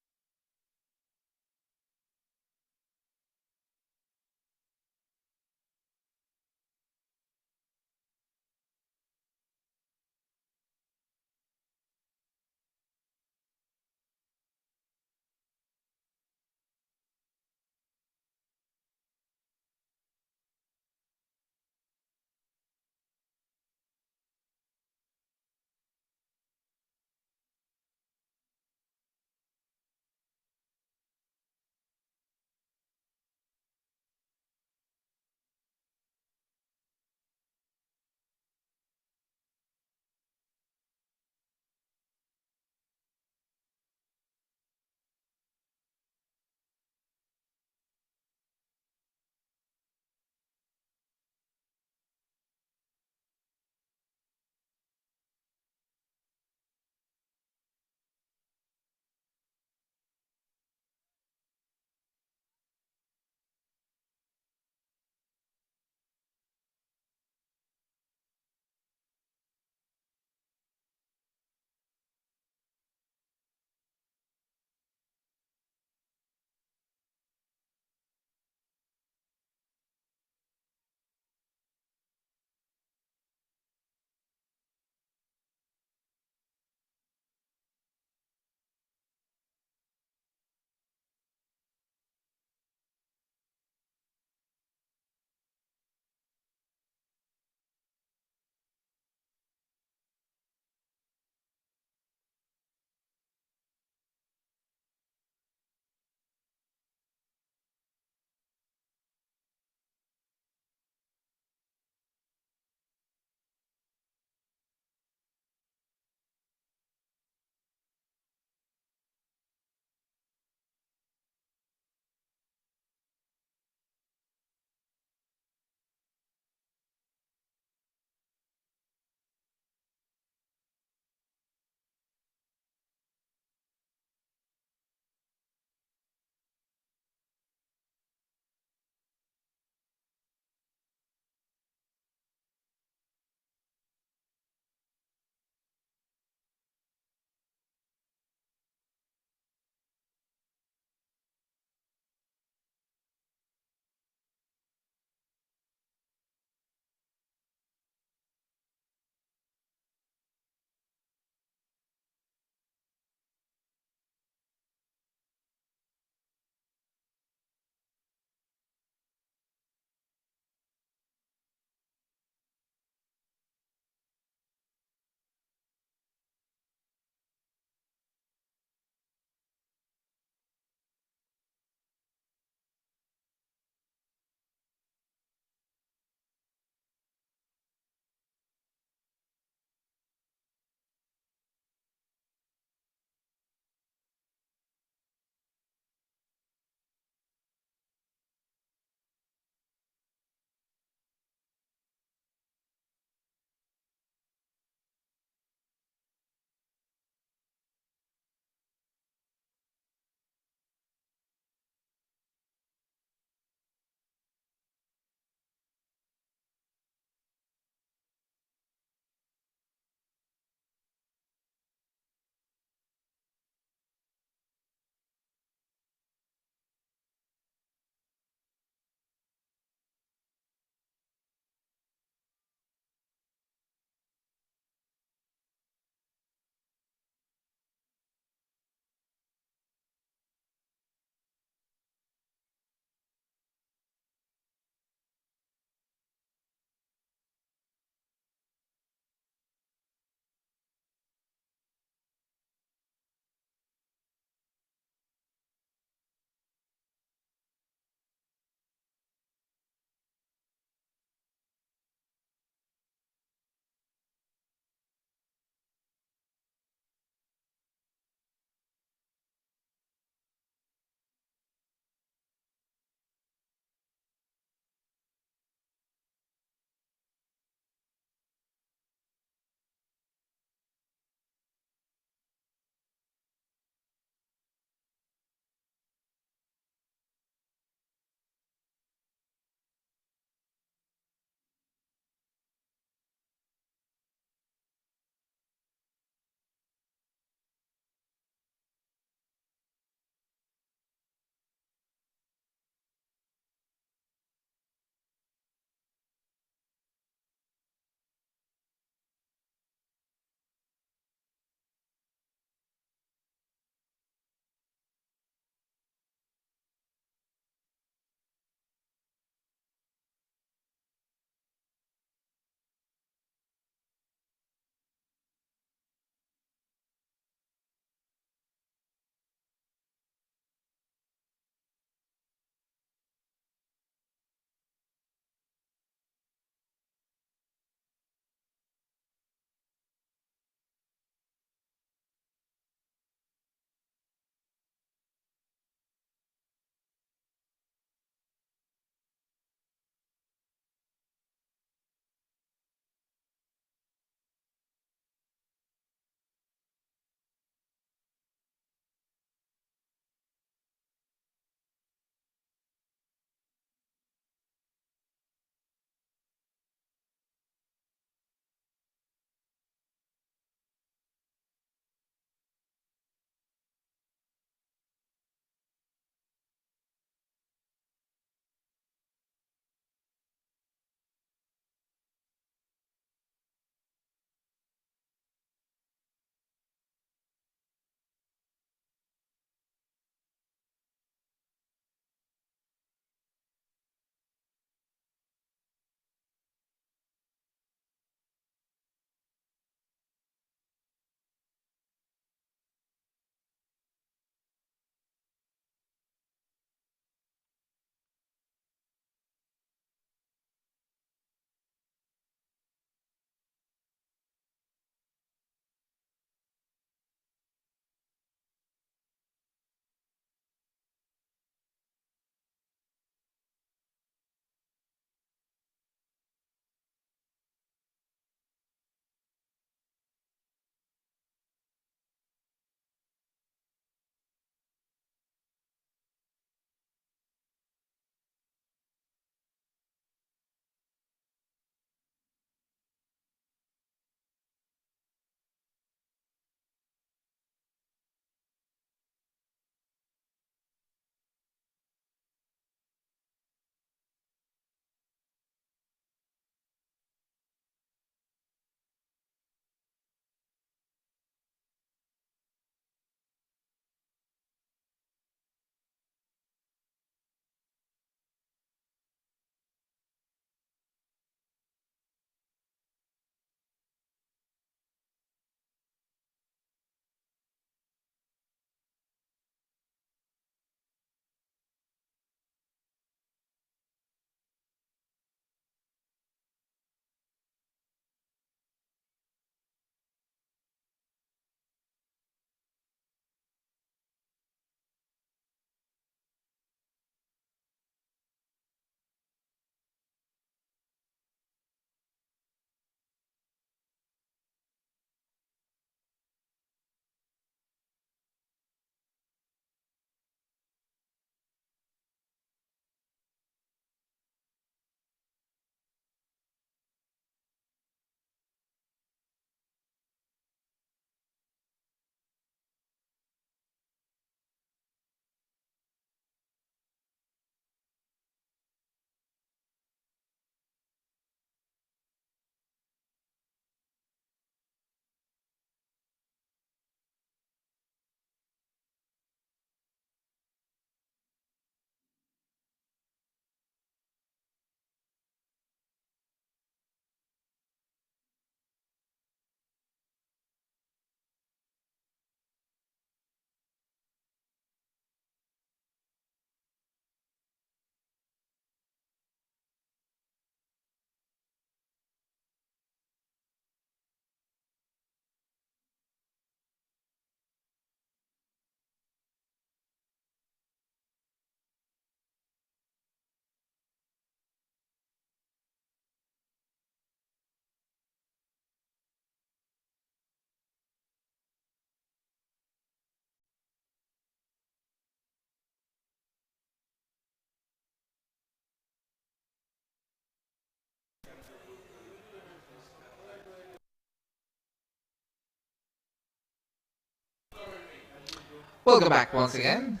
Welcome back once again.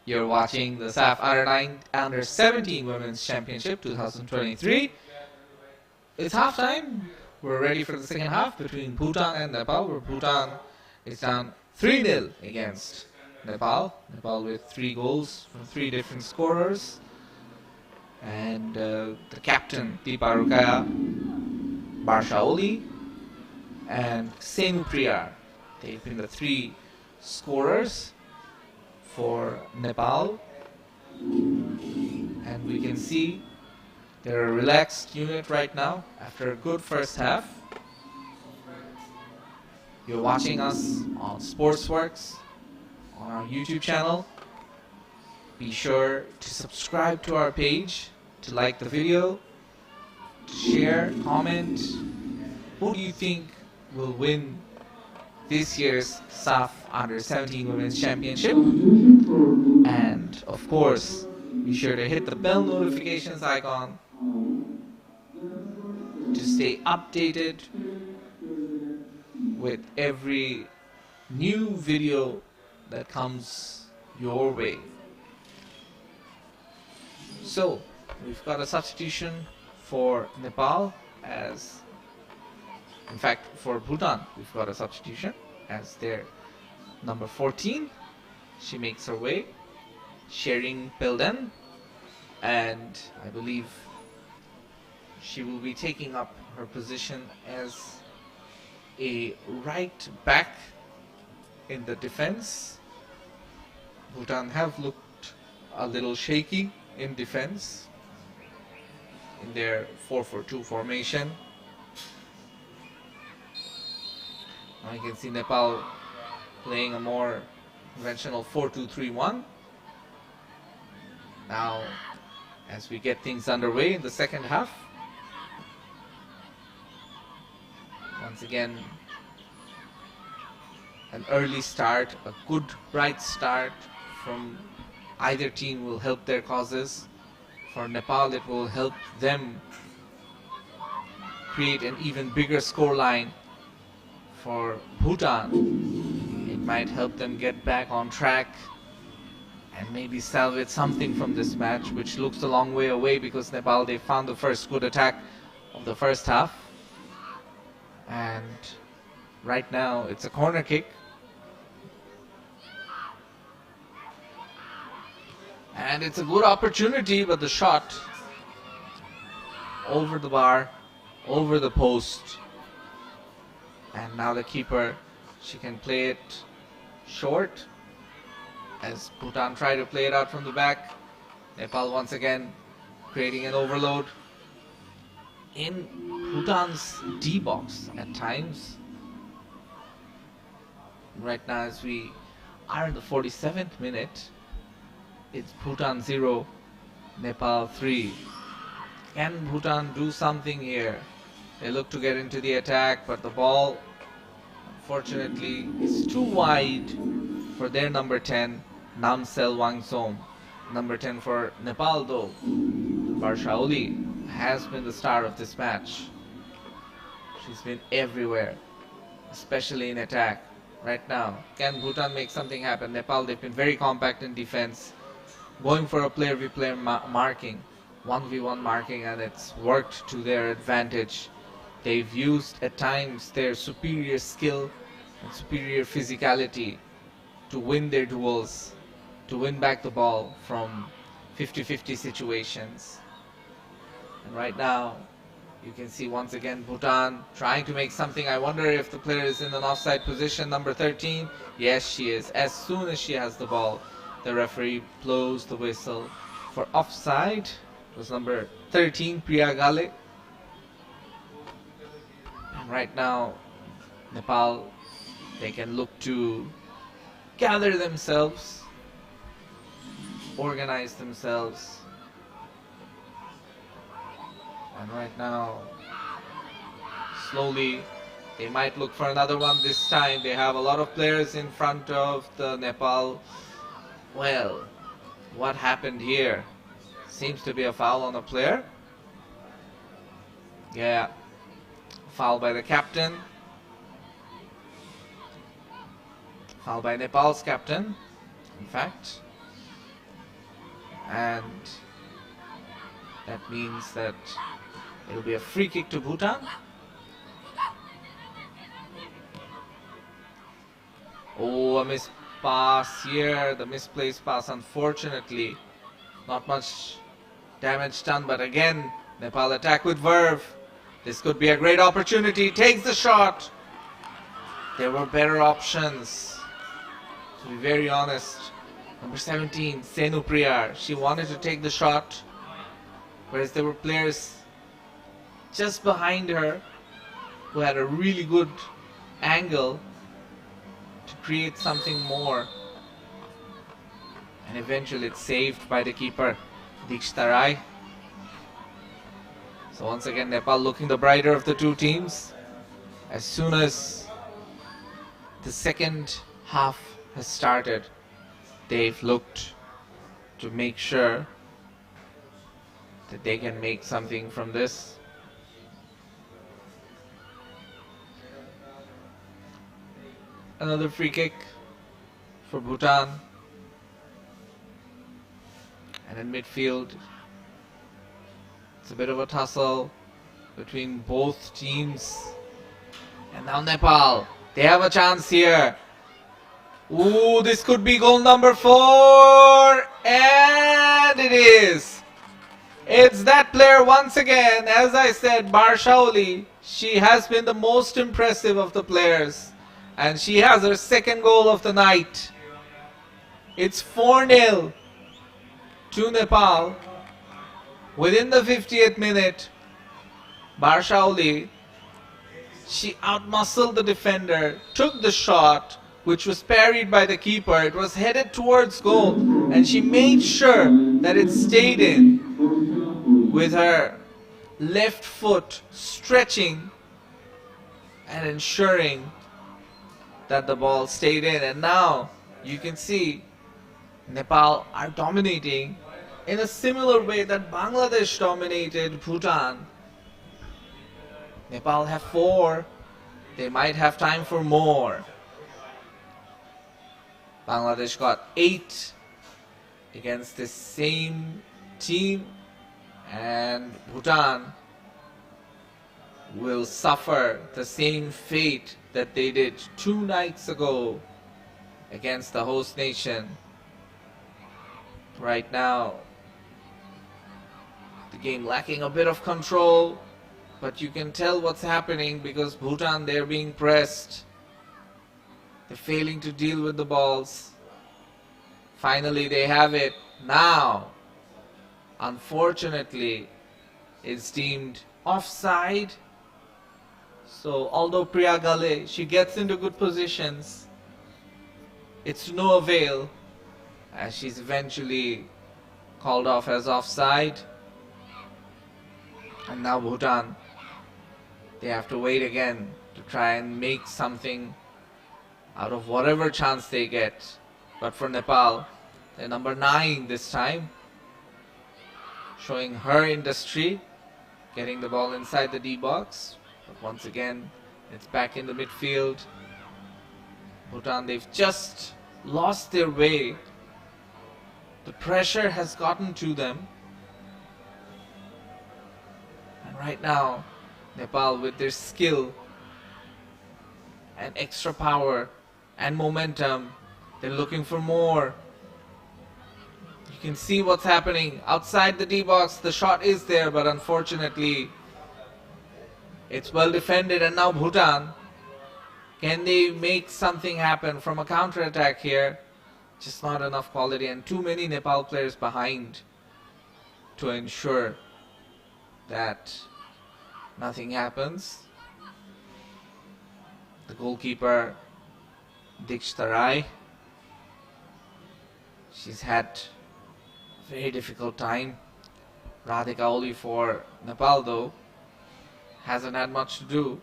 You're watching the SAFF Under-17 Women's Championship 2023. It's halftime. We're ready for the second half between Bhutan and Nepal, where Bhutan is down 3-0 against Nepal. Nepal with 3 goals from 3 different scorers. And the captain, Deepa Barshaoli, and Senu Priyar. They've been the 3 scorers for Nepal. And we can see they're a relaxed unit right now after a good first half. You're watching us on Sportzworkz on our YouTube channel. Be sure to subscribe to our page, to like the video, to share, comment. Who do you think will win this year's SAFF Under-17 Women's Championship? And of course, be sure to hit the bell notifications icon to stay updated with every new video that comes your way. So, we've got a substitution for Nepal, as in fact for Bhutan we've got a substitution as their number 14. She makes her way, Shering Pelden, and I believe she will be taking up her position as a right back in the defense. Bhutan have looked a little shaky in defense in their 4-4-2 formation. Now you can see Nepal playing a more conventional 4-2-3-1. Now, as we get things underway in the second half, once again, an early start, a good bright start from either team will help their causes. For Nepal, it will help them create an even bigger scoreline. For Bhutan, it might help them get back on track and maybe salvage something from this match, which looks a long way away because Nepal, they found the first good attack of the first half. And right now it's a corner kick. And it's a good opportunity, but the shot over the bar, over the post. And now the keeper, she can play it short as Bhutan try to play it out from the back. Nepal once again creating an overload in Bhutan's D box at times. Right now, as we are in the 47th minute, it's Bhutan 0, Nepal 3. Can Bhutan do something here? They look to get into the attack, but the ball, unfortunately, is too wide for their number 10, Namsel Wangsom. Number 10 for Nepal, though, Barshaoli, has been the star of this match. She's been everywhere, especially in attack. Right now, can Bhutan make something happen? Nepal, they've been very compact in defense, going for a player-v-player marking, 1v1 marking, and it's worked to their advantage. They've used at times their superior skill and superior physicality to win their duels, to win back the ball from 50-50 situations. And right now, you can see once again Bhutan trying to make something. I wonder if the player is in an offside position, number 13. Yes, she is. As soon as she has the ball, the referee blows the whistle for offside. It was number 13, Priya Gale. And right now, Nepal, they can look to gather themselves, organize themselves. And right now, slowly, they might look for another one this time. They have a lot of players in front of the Nepal. Well, what happened here? Seems to be a foul on a player. Yeah, foul by the captain. Foul by Nepal's captain, in fact. And that means that it'll be a free kick to Bhutan. Oh, a missed pass here. The misplaced pass, unfortunately. Not much damage done, but again, Nepal attack with verve. This could be a great opportunity. Takes the shot. There were better options, to be very honest. Number 17, Senu Priyar. She wanted to take the shot, whereas there were players just behind her who had a really good angle to create something more. And eventually it's saved by the keeper, Dikshita Rai. So once again, Nepal looking the brighter of the two teams. As soon as the second half has started, they've looked to make sure that they can make something from this. Another free kick for Bhutan. And in midfield, it's a bit of a tussle between both teams. And now Nepal, they have a chance here. Ooh, this could be goal number 4. And it is. It's that player once again. As I said, Barshauli, she has been the most impressive of the players. And she has her second goal of the night. It's 4-0 to Nepal. Within the 50th minute, Barshauli, she outmuscled the defender, took the shot, which was parried by the keeper. It was headed towards goal, and she made sure that it stayed in with her left foot stretching and ensuring that the ball stayed in. And now you can see Nepal are dominating in a similar way that Bangladesh dominated Bhutan. Nepal have 4. They might have time for more. Bangladesh got 8 against the same team, and Bhutan will suffer the same fate that they did 2 nights ago against the host nation. Right now, the game lacking a bit of control, but you can tell what's happening because Bhutan, they're being pressed. They're failing to deal with the balls. Finally, they have it. Now, unfortunately, it's deemed offside. So, although Priya Gale, she gets into good positions, it's to no avail, as she's eventually called off as offside. And now Bhutan, they have to wait again to try and make something out of whatever chance they get. But for Nepal, they're number 9 this time, showing her industry, getting the ball inside the D box. But once again, it's back in the midfield. Bhutan, they've just lost their way. The pressure has gotten to them. And right now, Nepal, with their skill and extra power and momentum, they're looking for more. You can see what's happening outside the D box. The shot is there, but unfortunately, it's well defended. And now Bhutan, can they make something happen from a counter-attack here? Just not enough quality, and too many Nepal players behind to ensure that nothing happens. The goalkeeper, Dikshita Rai, she's had a very difficult time. Radhika Oli for Nepal, though, hasn't had much to do.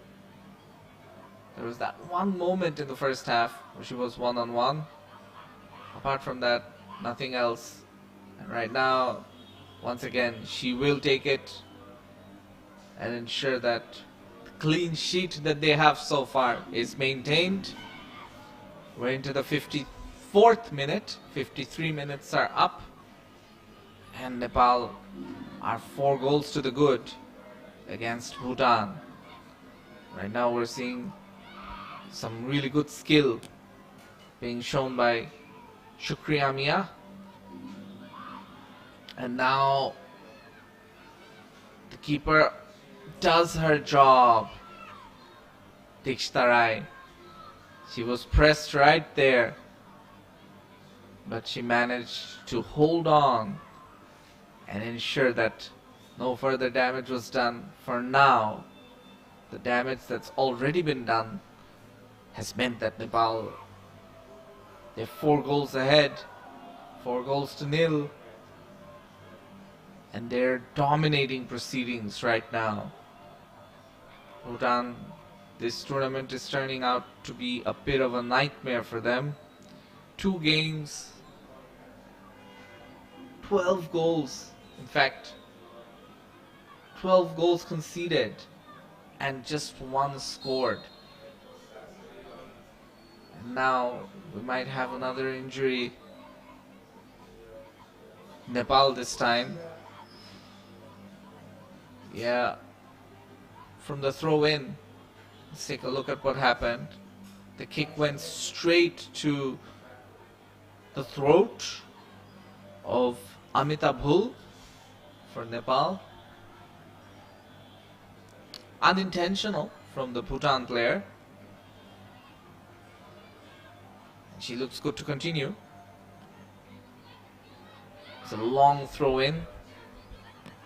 There was that one moment in the first half where she was one-on-one. Apart from that, nothing else. And right now, once again, she will take it and ensure that the clean sheet that they have so far is maintained. We're into the 54th minute. 53 minutes are up. And Nepal are 4 goals to the good against Bhutan. Right now we're seeing some really good skill being shown by Shukriya Mia. And now the keeper does her job. Dikshita Rai. She was pressed right there, but she managed to hold on and ensure that no further damage was done. For now, the damage that's already been done has meant that Nepal, they're 4 goals ahead, 4 goals to nil, and they're dominating proceedings right now. Bhutan, this tournament is turning out to be a bit of a nightmare for them. 2 games, 12 goals. In fact, 12 goals conceded and just 1 scored. And now we might have another injury. Nepal this time. Yeah, from the throw-in. Let's take a look at what happened. The kick went straight to the throat of Amitabh Bhul for Nepal. Unintentional from the Bhutan player. She looks good to continue. It's a long throw-in,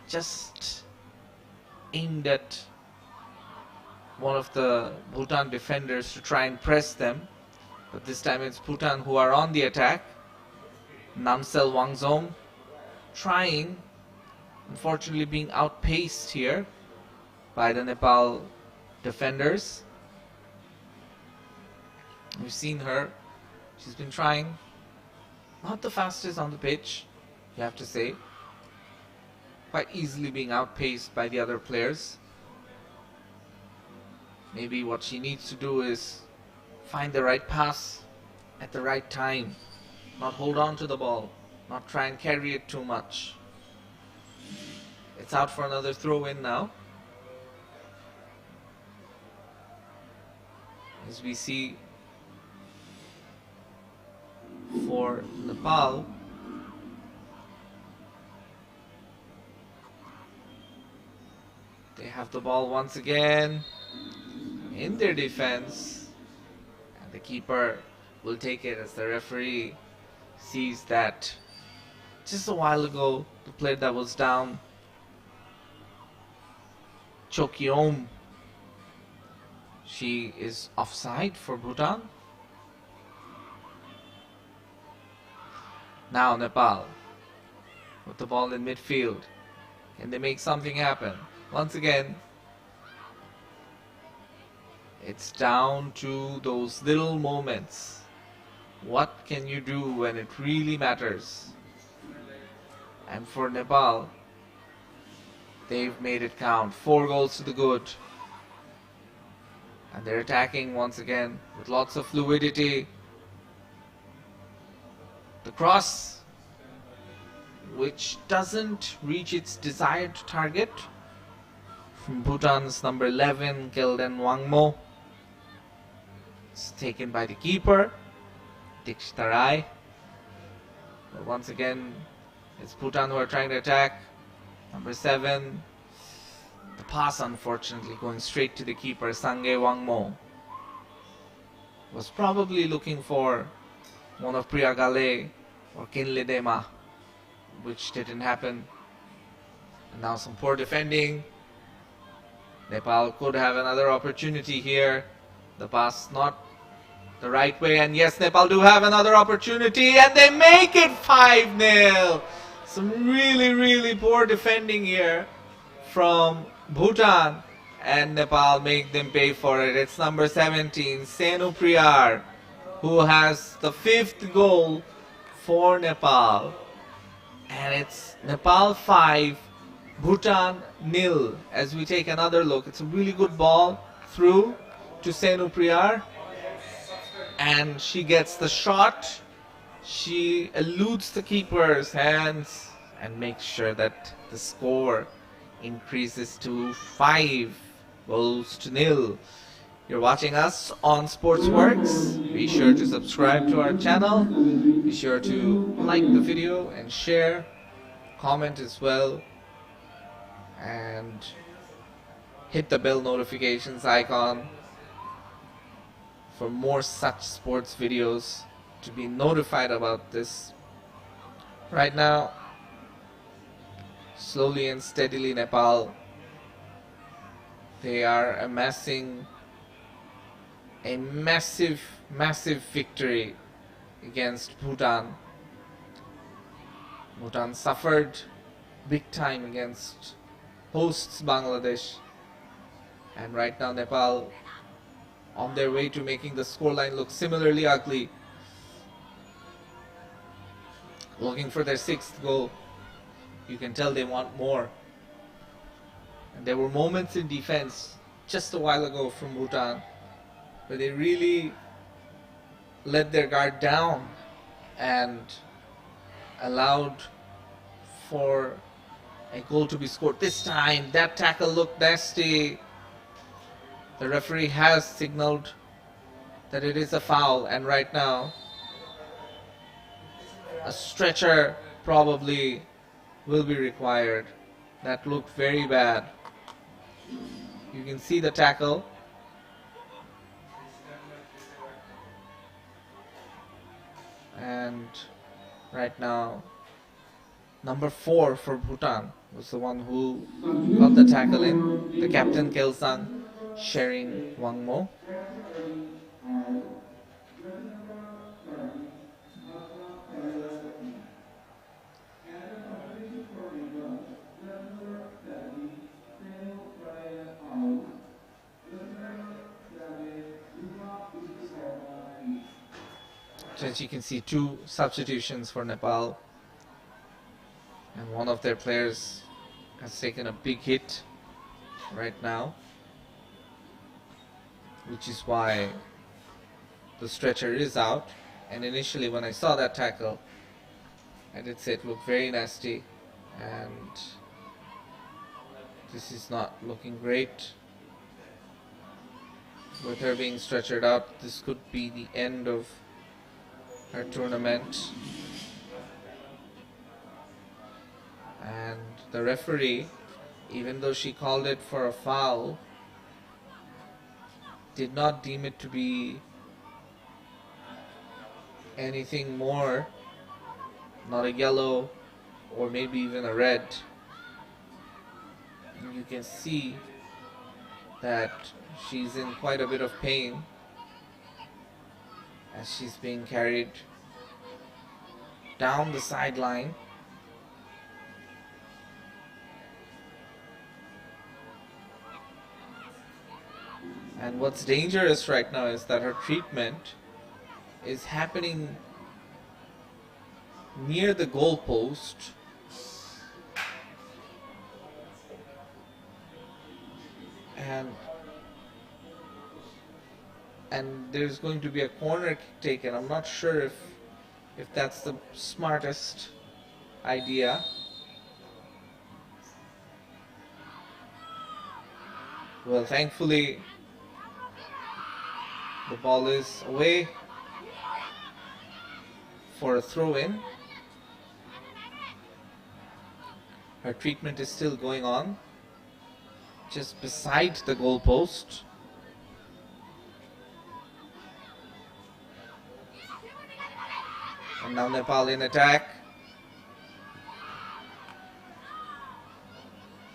just aimed at one of the Bhutan defenders to try and press them, but this time it's Bhutan who are on the attack. Namsel Wangzom trying, unfortunately being outpaced here by the Nepal defenders. We've seen her, she's been trying, not the fastest on the pitch, you have to say, quite easily being outpaced by the other players. Maybe what she needs to do is find the right pass at the right time, not hold on to the ball, not try and carry it too much. It's out for another throw-in now. As we see for Nepal, they have the ball once again in their defense, and the keeper will take it as the referee sees that just a while ago the player that was down, Chokyom, she is offside for Bhutan. Now Nepal with the ball in midfield. Can they make something happen? Once again, it's down to those little moments. What can you do when it really matters? And for Nepal, they've made it count. 4 goals to the good. And they're attacking once again with lots of fluidity. The cross, which doesn't reach its desired target, from Bhutan's number 11, Kelden Wangmo. It's taken by the keeper, Dikshita Rai. But once again, it's Bhutan who are trying to attack. Number 7. The pass, unfortunately, going straight to the keeper, Sangye Wangmo. Was probably looking for one of Priya Gale or Kinle Dema, which didn't happen. And now some poor defending. Nepal could have another opportunity here. The pass not the right way, and yes, Nepal do have another opportunity, and they make it 5-0. Some really poor defending here from Bhutan, and Nepal make them pay for it. It's number 17, Senu Priyar, who has the 5th goal for Nepal. And it's Nepal 5, Bhutan 0. As we take another look, it's a really good ball through to Senu Priyar. and she gets the shot. She eludes the keeper's hands and makes sure that the score increases to 5-0. You're watching us on Sportzworkz. Be sure to subscribe to our channel. Be sure to like the video and share, comment as well, and hit the bell notifications icon for more such sports videos to be notified about this. Right now, slowly and steadily, Nepal, they are amassing a massive victory against Bhutan. Bhutan suffered big time against hosts Bangladesh, and right now Nepal on their way to making the scoreline look similarly ugly, looking for their 6th goal. You can tell they want more. And there were moments in defense just a while ago from Bhutan where they really let their guard down and allowed for a goal to be scored. This time that tackle looked nasty. The referee has signaled that it is a foul, and right now a stretcher probably will be required. That looked very bad. You can see the tackle. And right now, number 4 for Bhutan was the one who got the tackle in. The captain Kelsang sharing Wangmo. So as you can see, 2 substitutions for Nepal, and one of their players has taken a big hit right now, which is why the stretcher is out. And initially when I saw that tackle, I did say it looked very nasty, and this is not looking great. With her being stretchered out, this could be the end of her tournament. And the referee, even though she called it for a foul, did not deem it to be anything more, not a yellow or maybe even a red. And you can see that she's in quite a bit of pain as she's being carried down the sideline. And what's dangerous right now is that her treatment is happening near the goal post, and there's going to be a corner kick taken. I'm not sure if that's the smartest idea. Well, thankfully the ball is away for a throw-in. Her treatment is still going on just beside the goal post. And now Nepal in attack.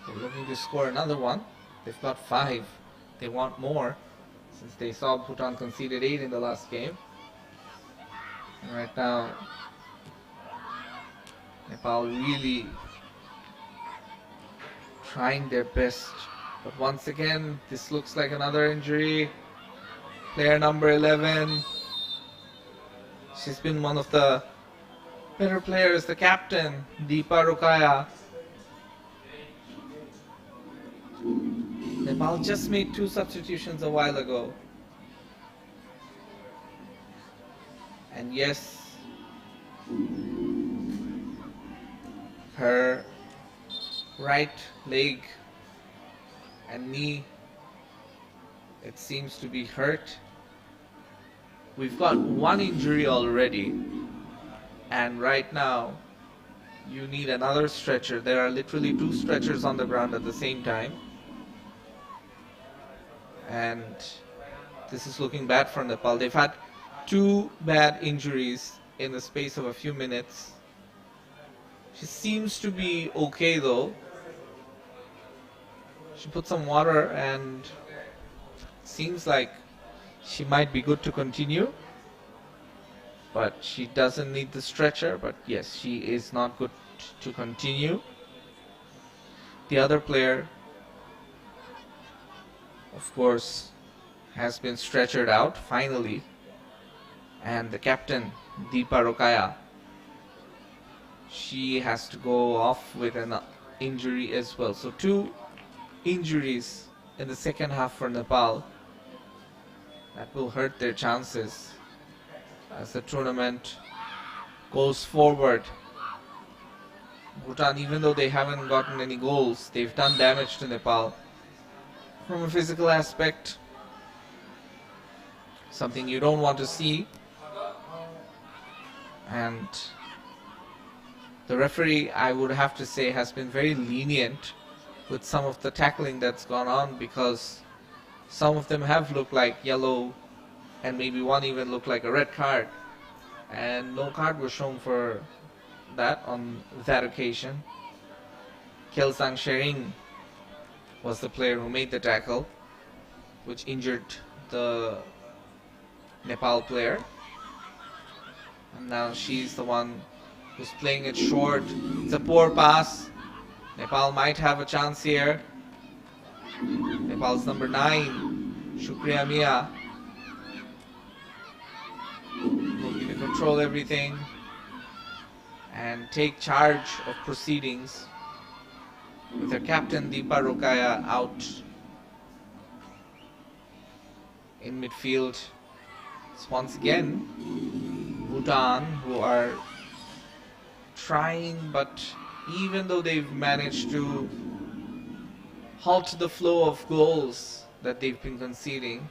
They're looking to score another one. They've got 5. They want more, since they saw Bhutan conceded 8 in the last game. And right now, Nepal really trying their best. But once again, this looks like another injury. Player number 11. She's been one of the better players, the captain, Deepa Rukaya. Nepal just made 2 substitutions a while ago. And yes, her right leg and knee, it seems to be hurt. We've got one injury already, and right now you need another stretcher. There are literally 2 stretchers on the ground at the same time, and this is looking bad for Nepal. They've had 2 bad injuries in the space of a few minutes. She seems to be okay though. She put some water and seems like she might be good to continue, but she doesn't need the stretcher. But yes, she is not good to continue. The other player, of course, has been stretchered out finally, and the captain, Deepa Rokaya, she has to go off with an injury as well. So 2 injuries in the second half for Nepal. That will hurt their chances as the tournament goes forward. Bhutan, even though they haven't gotten any goals, they've done damage to Nepal. From a physical aspect, something you don't want to see. And the referee, I would have to say, has been very lenient with some of the tackling that's gone on, because some of them have looked like yellow, and maybe one even looked like a red card, and no card was shown for that on that occasion. Kelsang Shering was the player who made the tackle, which injured the Nepal player, and now she's the one who's playing it short. It's a poor pass. Nepal might have a chance here. Nepal's number 9, Shukriya Mia, looking to control everything and take charge of proceedings with their captain Deepa Rokaya out in midfield. It's once again Bhutan who are trying, but even though they've managed to halt the flow of goals that they've been conceding,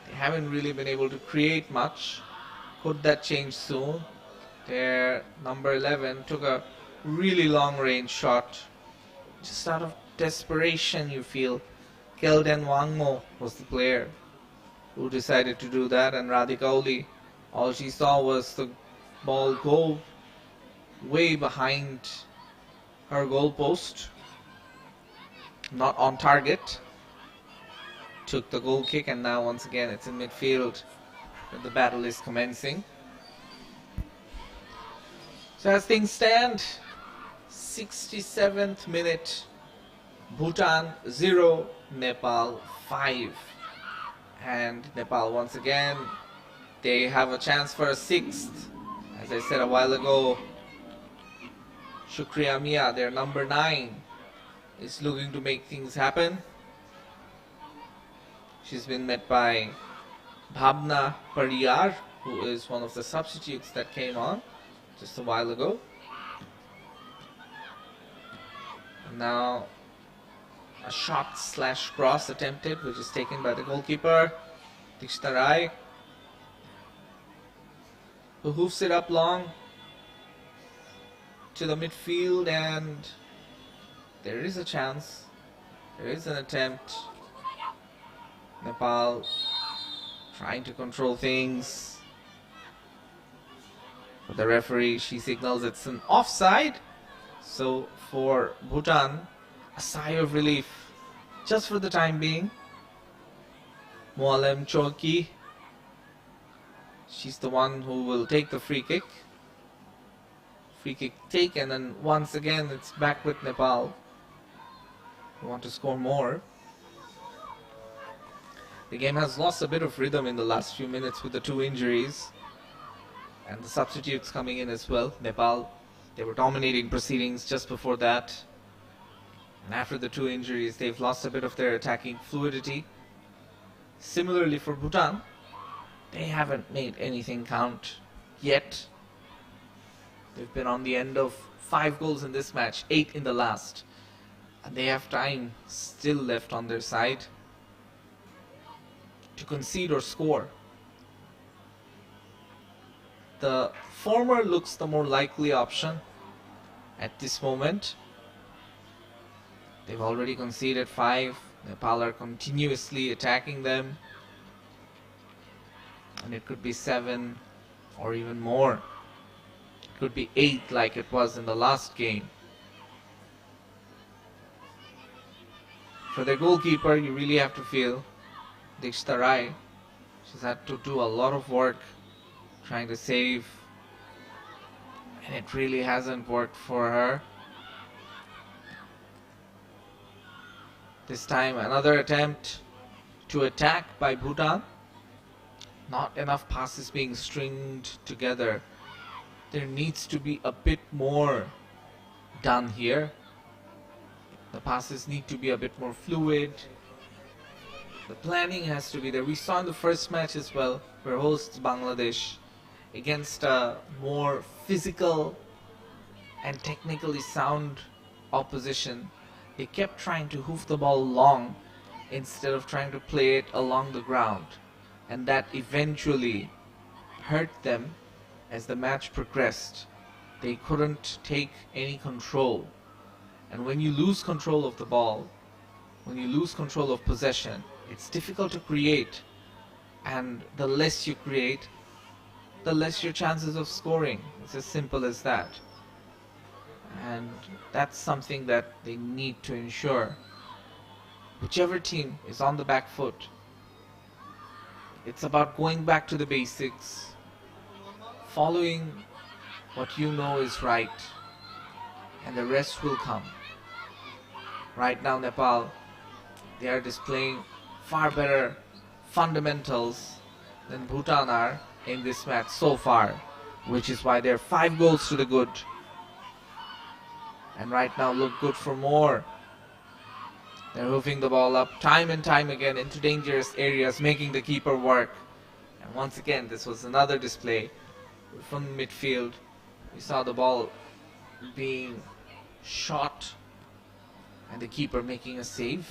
they haven't really been able to create much. Could that change soon? Their number 11 took a really long range shot, just out of desperation, you feel. Kelden Wangmo was the player who decided to do that, and Radhika Oli, all she saw was the ball go way behind her goal post, not on target. Took the goal kick, and now once again it's in midfield when the battle is commencing. So as things stand, 67th minute, Bhutan 0, Nepal 5. And Nepal once again, they have a chance for a 6th. As I said a while ago, Shukriya Mia, their number 9, is looking to make things happen. She's been met by Bhavna Pariyar, who is one of the substitutes that came on just a while ago. And now a shot slash cross attempted, which is taken by the goalkeeper, Dikshita Rai, who hoofs it up long to the midfield, and there is a chance. There is an attempt. Nepal trying to control things. But the referee, she signals it's an offside. So for Bhutan, a sigh of relief just for the time being. Moalem Choki, she's the one who will take the free kick. Free kick taken, and once again it's back with Nepal. We want to score more. The game has lost a bit of rhythm in the last few minutes with the 2 injuries and the substitutes coming in as well. Nepal, they were dominating proceedings just before that, and after the 2 injuries they've lost a bit of their attacking fluidity. Similarly for Bhutan, they haven't made anything count Yet, they've been on the end of 5 goals in this match, 8 in the last. And they have time still left on their side to concede or score. The former looks the more likely option at this moment. They've already conceded 5. Nepal are continuously attacking them. And it could be 7 or even more. It could be 8 like it was in the last game. For their goalkeeper, you really have to feel Dikshita Rai. She's had to do a lot of work trying to save, and it really hasn't worked for her. This time another attempt to attack by Bhutan. Not enough passes being stringed together. There needs to be a bit more done here. The passes need to be a bit more fluid. The planning has to be there. We saw in the first match as well, where hosts Bangladesh, against a more physical and technically sound opposition, they kept trying to hoof the ball long instead of trying to play it along the ground, and that eventually hurt them as the match progressed. They couldn't take any control, and when you lose control of the ball, when you lose control of possession, it's difficult to create, and the less you create, the less your chances of scoring. It's as simple as that. And that's something that they need to ensure. Whichever team is on the back foot, it's about going back to the basics, following what you know is right, and the rest will come. Right now, Nepal, they are displaying far better fundamentals than Bhutan are in this match so far, which is why they're 5 goals to the good, and right now look good for more. They're hoofing the ball up time and time again into dangerous areas, making the keeper work. And once again, this was another display from midfield. We saw the ball being shot and the keeper making a save.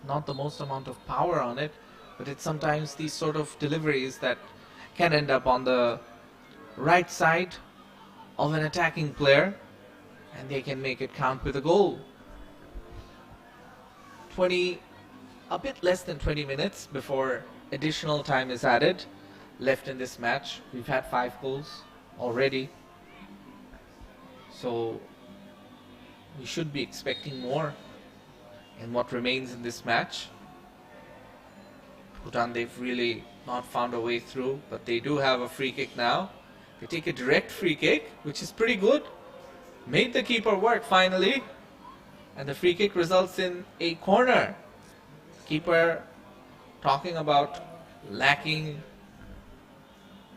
Not the most amount of power on it, but it's sometimes these sort of deliveries that can end up on the right side of an attacking player, and they can make it count with a goal. A bit less than 20 minutes before additional time is added left in this match. We've had 5 goals already, so we should be expecting more in what remains in this match. Bhutan, they've really not found a way through, but they do have a free kick now. They take a direct free kick, which is pretty good. Made the keeper work finally, and the free kick results in a corner. Keeper talking about lacking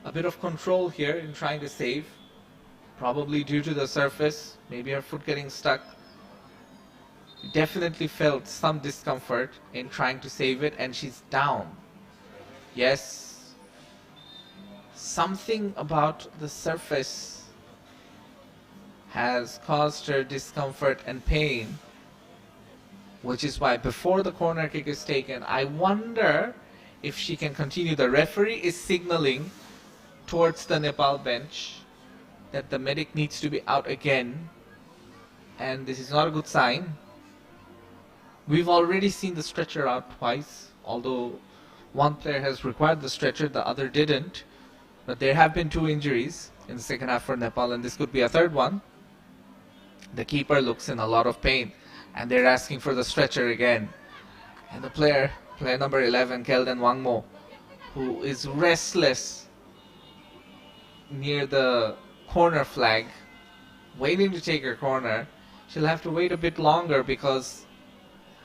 a bit of control here in trying to save, probably due to the surface, maybe her foot getting stuck. Definitely felt some discomfort in trying to save it, and she's down. Yes, something about the surface has caused her discomfort and pain, which is why before the corner kick is taken, I wonder if she can continue. The referee is signaling towards the Nepal bench that the medic needs to be out again, and this is not a good sign. We've already seen the stretcher out twice, although one player has required the stretcher, the other didn't. But there have been 2 injuries in the second half for Nepal, and this could be a third one. The keeper looks in a lot of pain, and they're asking for the stretcher again. And the player number 11, Kelden Wangmo, who is restless near the corner flag, waiting to take her corner. She'll have to wait a bit longer because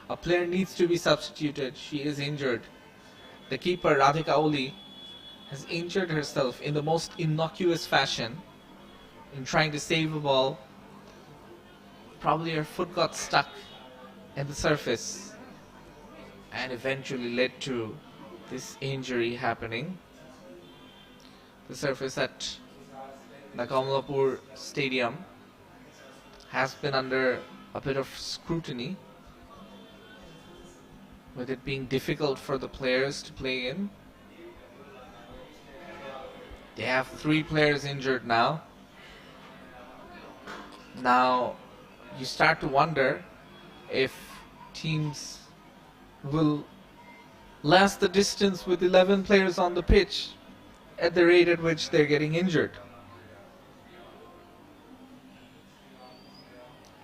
a player needs to be substituted. She is injured. The keeper, Radhika Oli, has injured herself in the most innocuous fashion in trying to save a ball. Probably her foot got stuck in the surface and eventually led to this injury happening. The surface at the Kamalapur Stadium has been under a bit of scrutiny, with it being difficult for the players to play in. They have 3 players injured now. Now you start to wonder if teams will last the distance with 11 players on the pitch at the rate at which they're getting injured.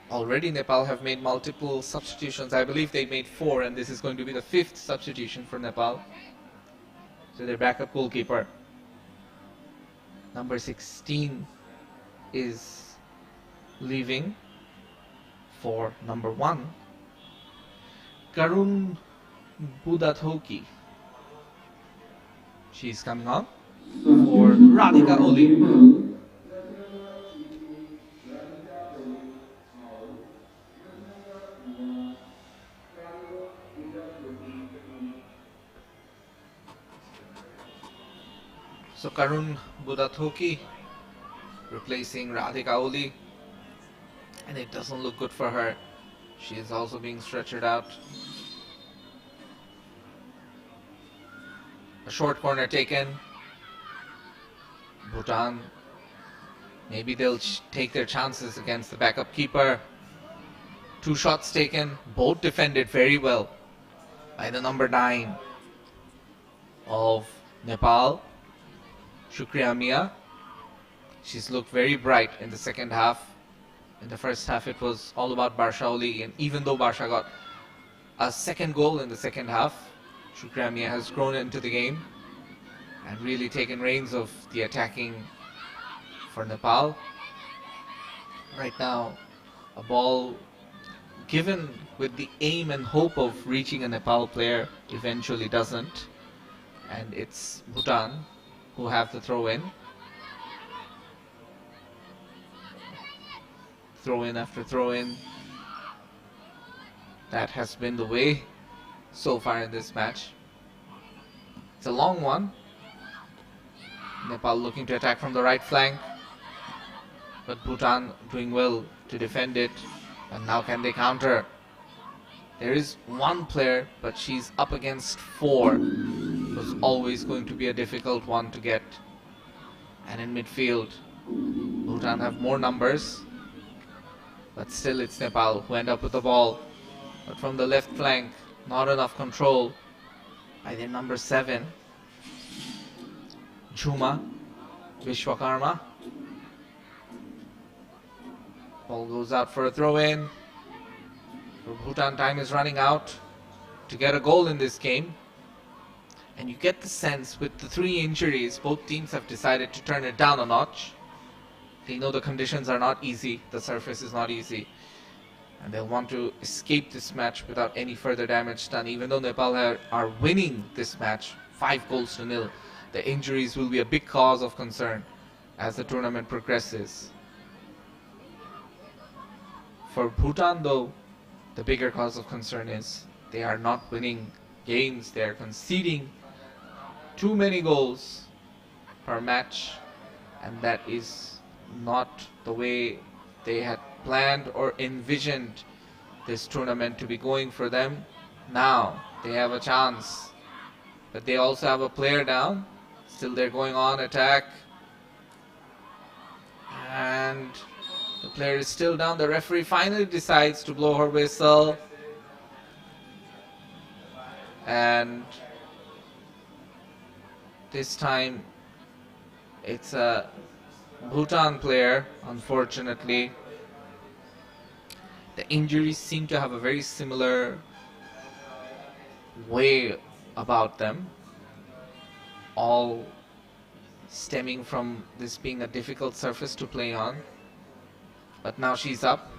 Already Nepal have made multiple substitutions. I believe they made 4, and this is going to be the 5th substitution for Nepal. So their backup goalkeeper, number 16, is leaving for number 1, Karun Budathoki. She's coming on for Radhika Oli. So Karun Budathoki replacing Radhika Oli, and it doesn't look good for her. She is also being stretchered out. A short corner taken. Bhutan, maybe they'll take their chances against the backup keeper. 2 shots taken, both defended very well by the number 9 of Nepal, Shukriya Mia. She's looked very bright in the second half. In the first half it was all about Barsha Oli, and even though Barsha got a second goal in the second half, Shukriya Mia has grown into the game and really taken reins of the attacking for Nepal. Right now, a ball given with the aim and hope of reaching a Nepal player eventually doesn't, and it's Bhutan who have the throw-in. Throw-in after throw-in. That has been the way so far in this match. It's a long one. Nepal looking to attack from the right flank, but Bhutan doing well to defend it. And now can they counter? There is 1 player, but she's up against 4. It was always going to be a difficult one to get. And in midfield, Bhutan have more numbers, but still it's Nepal who end up with the ball. But from the left flank, not enough control by their number 7, Jhuma Vishwakarma. Ball goes out for a throw-in. For Bhutan, time is running out to get a goal in this game. And you get the sense with the 3 injuries, both teams have decided to turn it down a notch. They know the conditions are not easy, the surface is not easy, and they'll want to escape this match without any further damage done. Even though Nepal are winning this match 5-0, the injuries will be a big cause of concern as the tournament progresses. For Bhutan though, the bigger cause of concern is they are not winning games. They are conceding too many goals per match, and that is not the way they had planned or envisioned this tournament to be going for them. Now they have a chance, but they also have a player down. Still they're going on attack, and the player is still down. The referee finally decides to blow her whistle, and this time it's a Bhutan player, unfortunately. The injuries seem to have a very similar way about them, all stemming from this being a difficult surface to play on. But now she's up,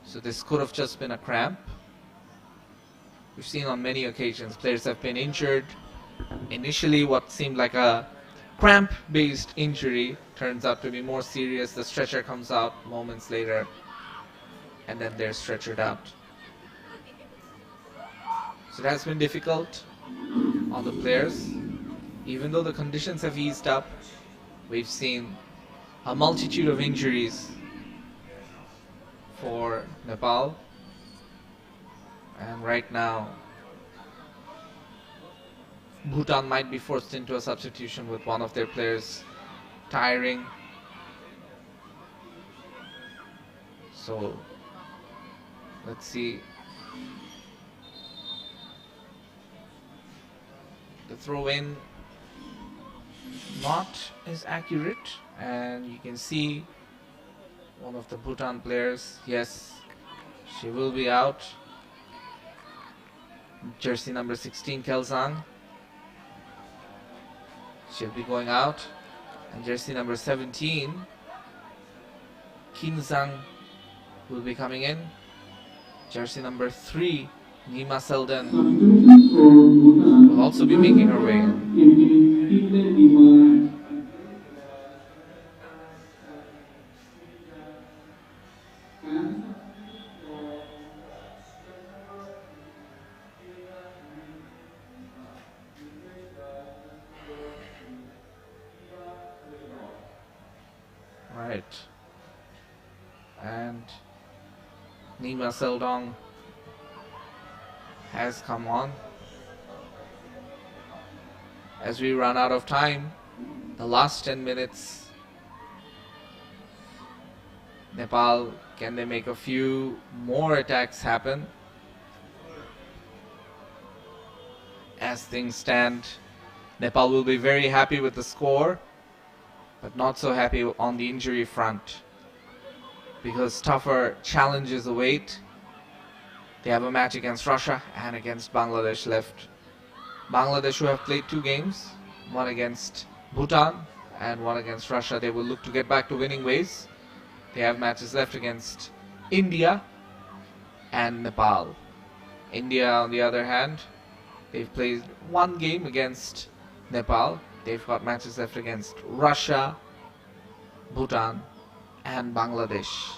so this could have just been a cramp. We've seen on many occasions players have been injured. Initially what seemed like a cramp-based injury turns out to be more serious. The stretcher comes out moments later, and then they're stretchered out. So it has been difficult on the players. even though the conditions have eased up, we've seen a multitude of injuries for Nepal, and right now Bhutan might be forced into a substitution with one of their players tiring. So let's see. The throw-in not as accurate, and you can see one of the Bhutan players, yes, she will be out. Jersey number 16, Kelsang, she'll be going out, and jersey number 17, Kinsang, will be coming in. Jersey number 3, Nima Selden, will also be making her way in. Right. And Nima Seldong has come on. As we run out of time, the last 10 minutes, Nepal, can they make a few more attacks happen? As things stand, Nepal will be very happy with the score, but not so happy on the injury front, because tougher challenges await. They have a match against Russia and against Bangladesh left. Bangladesh, who have played 2 games, one against Bhutan and one against Russia, they will look to get back to winning ways. They have matches left against India and Nepal. India, on the other hand, they've played 1 game against Nepal. They've got matches left against Russia, Bhutan and Bangladesh.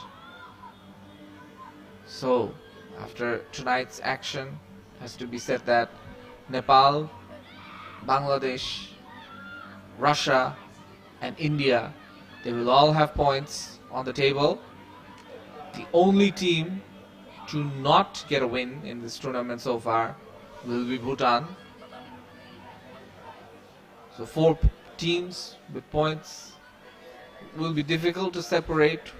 So after tonight's action, has to be said that Nepal, Bangladesh, Russia and India, they will all have points on the table. The only team to not get a win in this tournament so far will be Bhutan. So 4 teams with points. Will be difficult to separate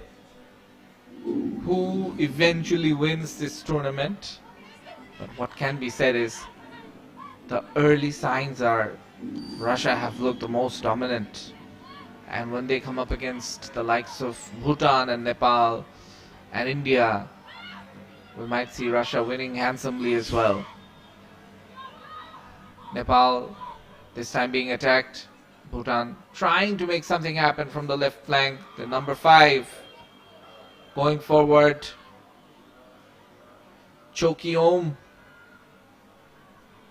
who eventually wins this tournament. But what can be said is the early signs are Russia have looked the most dominant. And when they come up against the likes of Bhutan and Nepal and India, we might see Russia winning handsomely as well. Nepal this time being attacked. Bhutan trying to make something happen from the left flank. The number 5 going forward. Chokiom.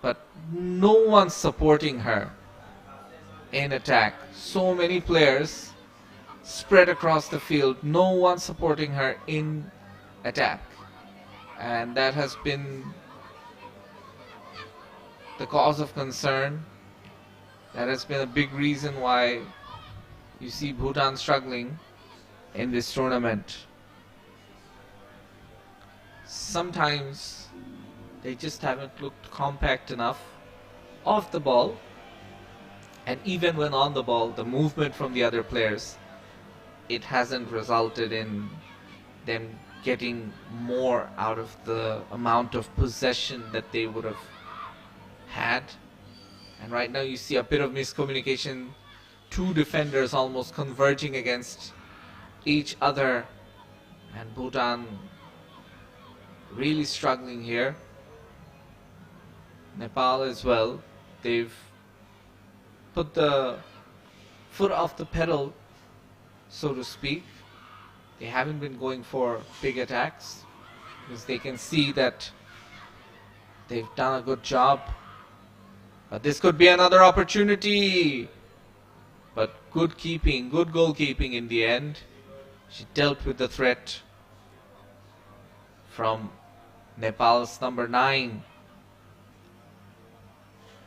But no one supporting her in attack. So many players spread across the field. No one supporting her in attack. And that has been the cause of concern. That has been a big reason why you see Bhutan struggling in this tournament. Sometimes they just haven't looked compact enough off the ball, and even when on the ball, the movement from the other players, it hasn't resulted in them getting more out of the amount of possession that they would have had. And right now you see a bit of miscommunication, 2 defenders almost converging against each other, and Bhutan really struggling here. Nepal as well, they've put the foot off the pedal, so to speak. They haven't been going for big attacks because they can see that they've done a good job. But this could be another opportunity. But good keeping, good goalkeeping in the end. She dealt with the threat from Nepal's number 9,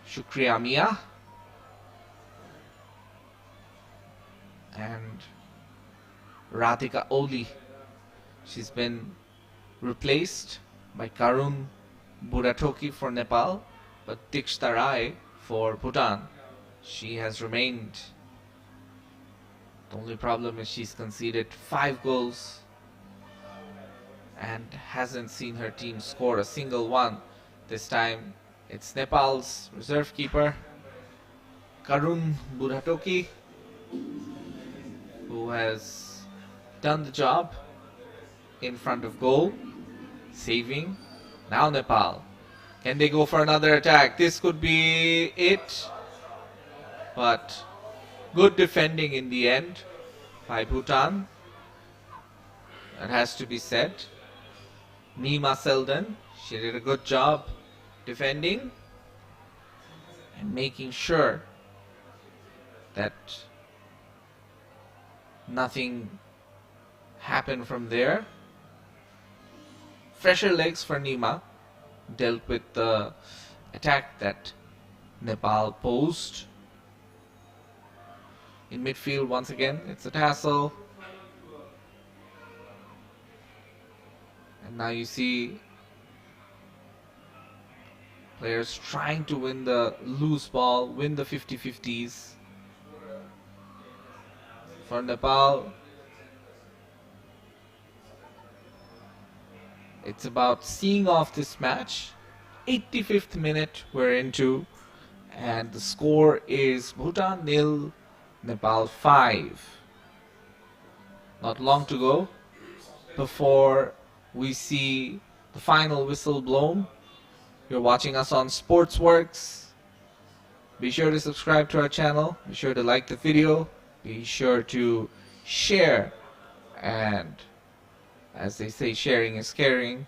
Shukriya Mia. And Radhika Oli, she's been replaced by Karun Buratoki for Nepal, but Dikshta Rai for Bhutan, she has remained. The only problem is she's conceded 5 goals and hasn't seen her team score a single one. This time it's Nepal's reserve keeper Karun Buratoki who has done the job in front of goal, saving. Now Nepal, can they go for another attack? This could be it, but good defending in the end by Bhutan, that has to be said. Nima Selden, she did a good job defending and making sure that nothing happened from there. Fresher legs for Nima, dealt with the attack that Nepal posed. In midfield once again, it's a tassel. And now you see players trying to win the loose ball, win the 50-50s. For Nepal, it's about seeing off this match. 85th minute we're into, and the score is Bhutan 0, Nepal 5. Not long to go before we see the final whistle blown. You're watching us on Sportzworkz. Be sure to subscribe to our channel. Be sure to like the video. Be sure to share. And as they say, sharing is caring.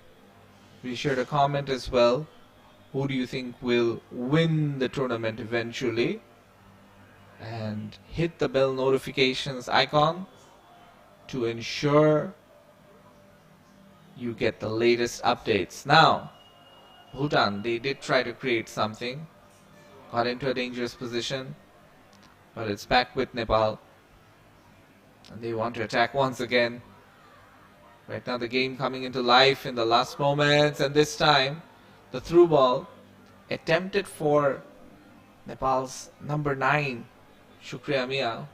Be sure to comment as well. Who do you think will win the tournament eventually? And hit the bell notifications icon to ensure you get the latest updates. Now, Bhutan, they did try to create something, got into a dangerous position, but it's back with Nepal, and they want to attack once again. Right now the game coming into life in the last moments, and this time the through ball attempted for Nepal's number 9, Shukriya Mia.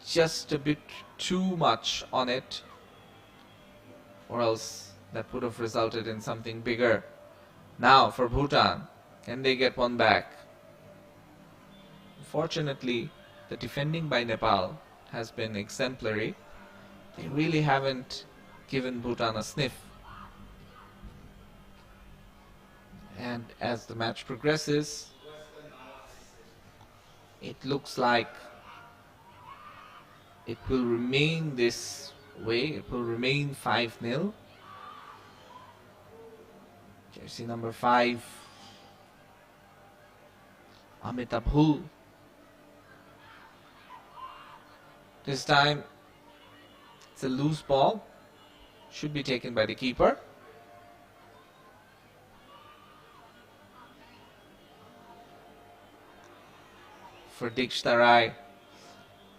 Just a bit too much on it, or else that would have resulted in something bigger. Now for Bhutan, can they get one back? Fortunately, the defending by Nepal has been exemplary. They really haven't given Bhutan a sniff. And as the match progresses, it looks like it will remain this way. It will remain 5-0. Jersey number 5, Amitabh Bhul. This time it's a loose ball, should be taken by the keeper. For Dikshta Rai,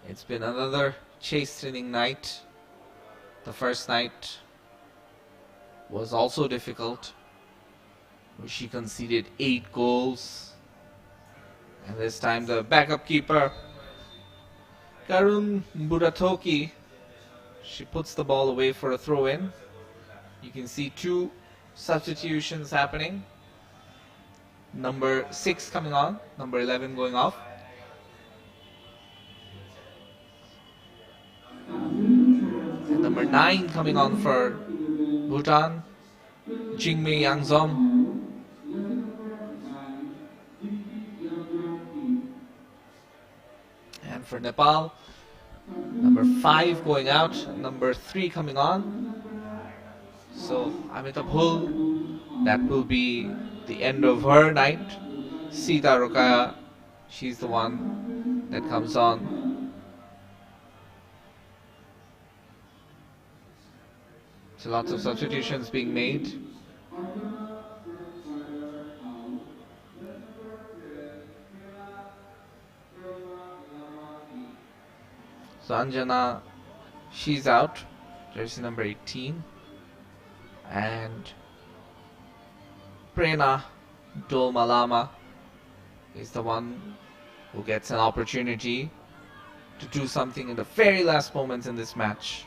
it's been another chastening night. The first night was also difficult, where she conceded 8 goals. And this time the backup keeper, Karun Buratoki, she puts the ball away for a throw-in. You can see 2 substitutions happening. Number 6 coming on, number 11 going off. And number 9 coming on for Bhutan, Jingmei Yangzom. And for Nepal, number 5 going out, number 3 coming on. So Amitabh Bhul, that will be the end of her night. Sita Rokaya, she's the one that comes on. So lots of substitutions being made. So Anjana, she's out, jersey number 18. And Prerna Dolmalama is the one who gets an opportunity to do something in the very last moments in this match.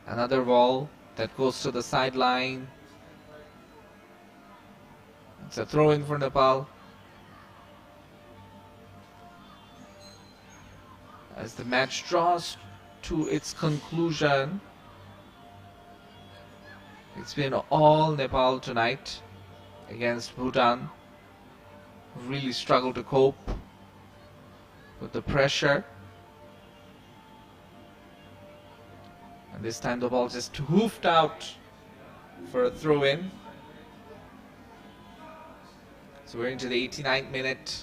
Another ball that goes to the sideline. It's a throw-in for Nepal. As the match draws to its conclusion, it's been all Nepal tonight against Bhutan. Really struggled to cope with the pressure. And this time the ball just hoofed out for a throw-in. So we're into the 89th minute.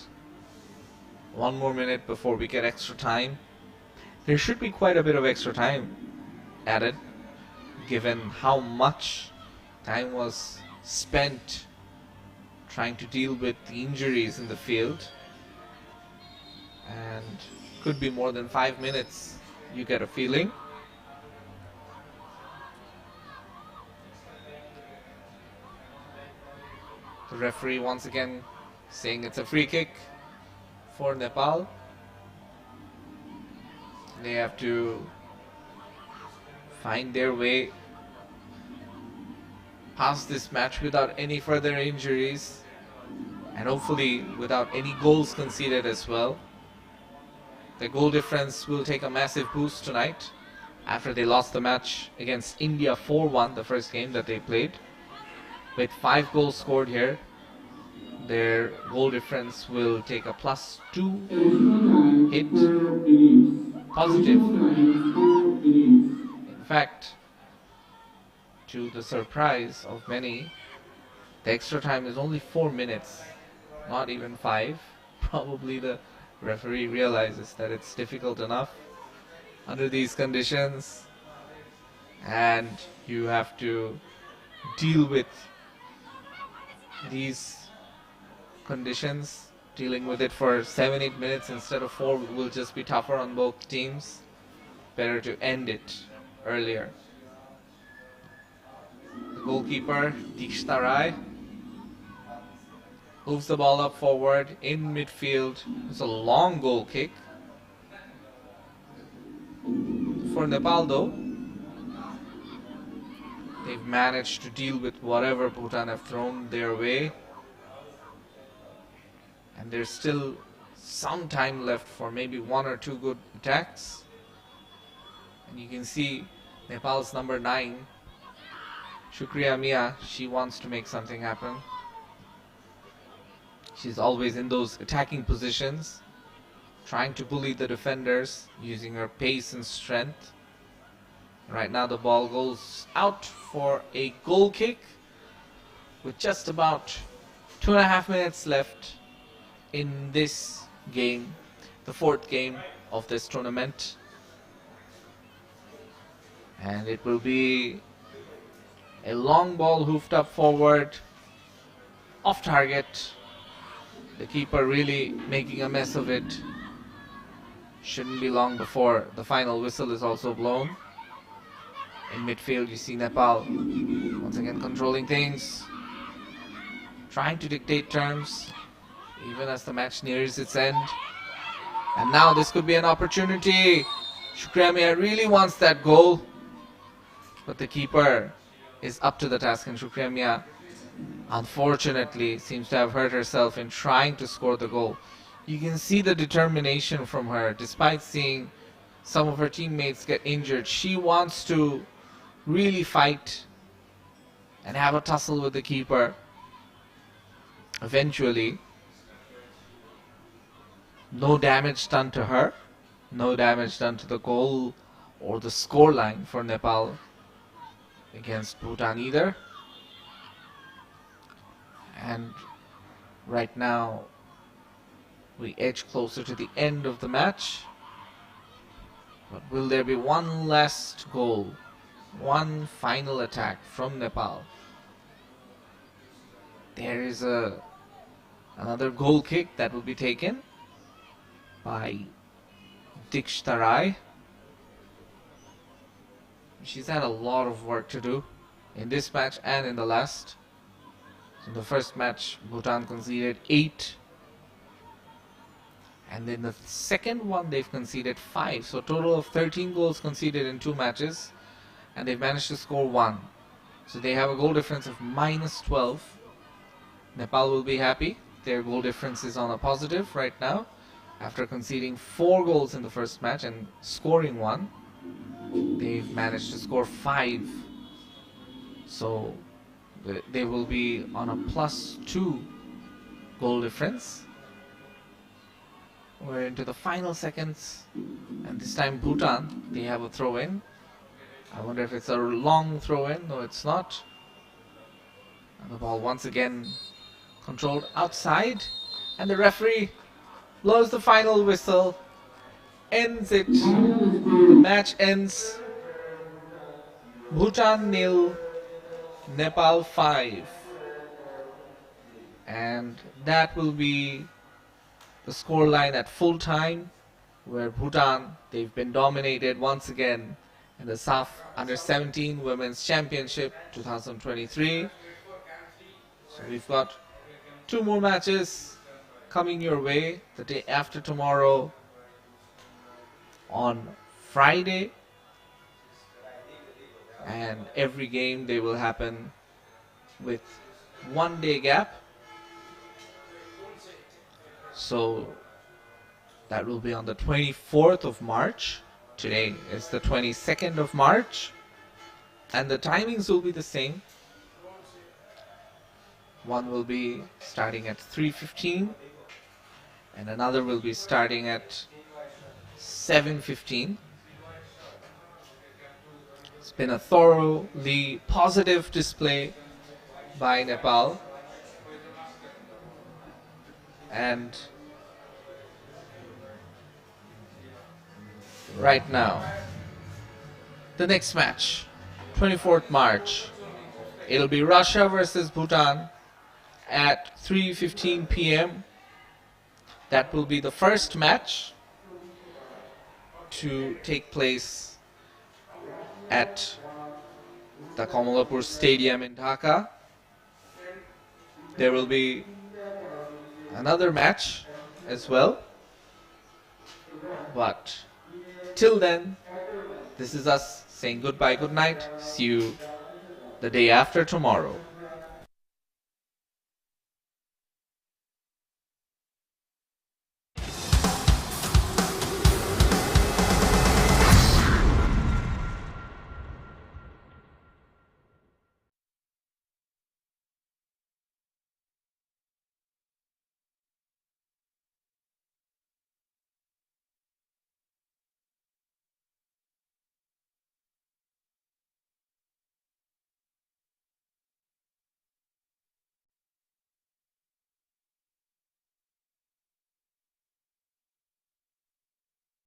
One more minute before we get extra time. There should be quite a bit of extra time added, given how much time was spent trying to deal with the injuries in the field. And could be more than 5 minutes, you get a feeling. The referee once again saying it's a free kick for Nepal. They have to find their way past this match without any further injuries, and hopefully without any goals conceded as well. The goal difference will take a massive boost tonight after they lost the match against India 4-1, the first game that they played. With 5 goals scored here, their goal difference will take a +2 hit. Positive. In fact, to the surprise of many, the extra time is only 4 minutes, not even 5. Probably the referee realizes that it's difficult enough under these conditions, and you have to deal with these conditions. Dealing with it for 7-8 minutes instead of 4 will just be tougher on both teams. Better to end it earlier. The goalkeeper, Dikshita Rai, moves the ball up forward in midfield. It's a long goal kick. For Nepal though, they've managed to deal with whatever Bhutan have thrown their way. And there's still some time left for maybe 1 or 2 good attacks. And you can see Nepal's number 9, Shukriya Mia, she wants to make something happen. She's always in those attacking positions, trying to bully the defenders, using her pace and strength. Right now the ball goes out for a goal kick with just about 2.5 minutes left in this game, the 4th game of this tournament. And it will be a long ball hoofed up forward, off target. The keeper really making a mess of it. Shouldn't be long before the final whistle is also blown. In midfield you see Nepal once again controlling things, trying to dictate terms even as the match nears its end. And now this could be an opportunity. Shukriya Mia really wants that goal, but the keeper is up to the task, and Shukriya Mia unfortunately seems to have hurt herself in trying to score the goal. You can see the determination from her. Despite seeing some of her teammates get injured, she wants to really fight and have a tussle with the keeper. Eventually, no damage done to her, no damage done to the goal or the score line for Nepal against Bhutan either. And right now we edge closer to the end of the match. But will there be one last goal, one final attack from Nepal? There is another goal kick that will be taken. by Dikshtarai. She's had a lot of work to do in this match and in the last. So in the first match, Bhutan conceded 8. And in the second one, they've conceded 5. So a total of 13 goals conceded in 2 matches. And they've managed to score 1. So they have a goal difference of -12. Nepal will be happy. Their goal difference is on a positive right now, after conceding 4 goals in the first match and scoring 1. They've managed to score 5. So they will be on a +2 goal difference. We're into the final seconds, and this time Bhutan, they have a throw-in. I wonder if it's a long throw-in. No, it's not. And the ball once again controlled outside, and the referee blows the final whistle, ends it. The match ends. Bhutan 0, Nepal 5. And that will be the scoreline at full time, where Bhutan, they've been dominated once again in the SAFF U17 Women's Championship 2023. So we've got 2 more matches coming your way the day after tomorrow on Friday, and every game they will happen with 1 day gap. So that will be on the 24th of March. Today is the 22nd of March, and the timings will be the same. One will be starting at 3:15 and another will be starting at 7:15. It's been a thoroughly positive display by Nepal, and right now the next match, 24th March, it'll be Russia versus Bhutan at 3:15 p.m. That will be the first match to take place at the Kamalapur Stadium in Dhaka. There will be another match as well, but till then, this is us saying goodbye, good night. See you the day after tomorrow.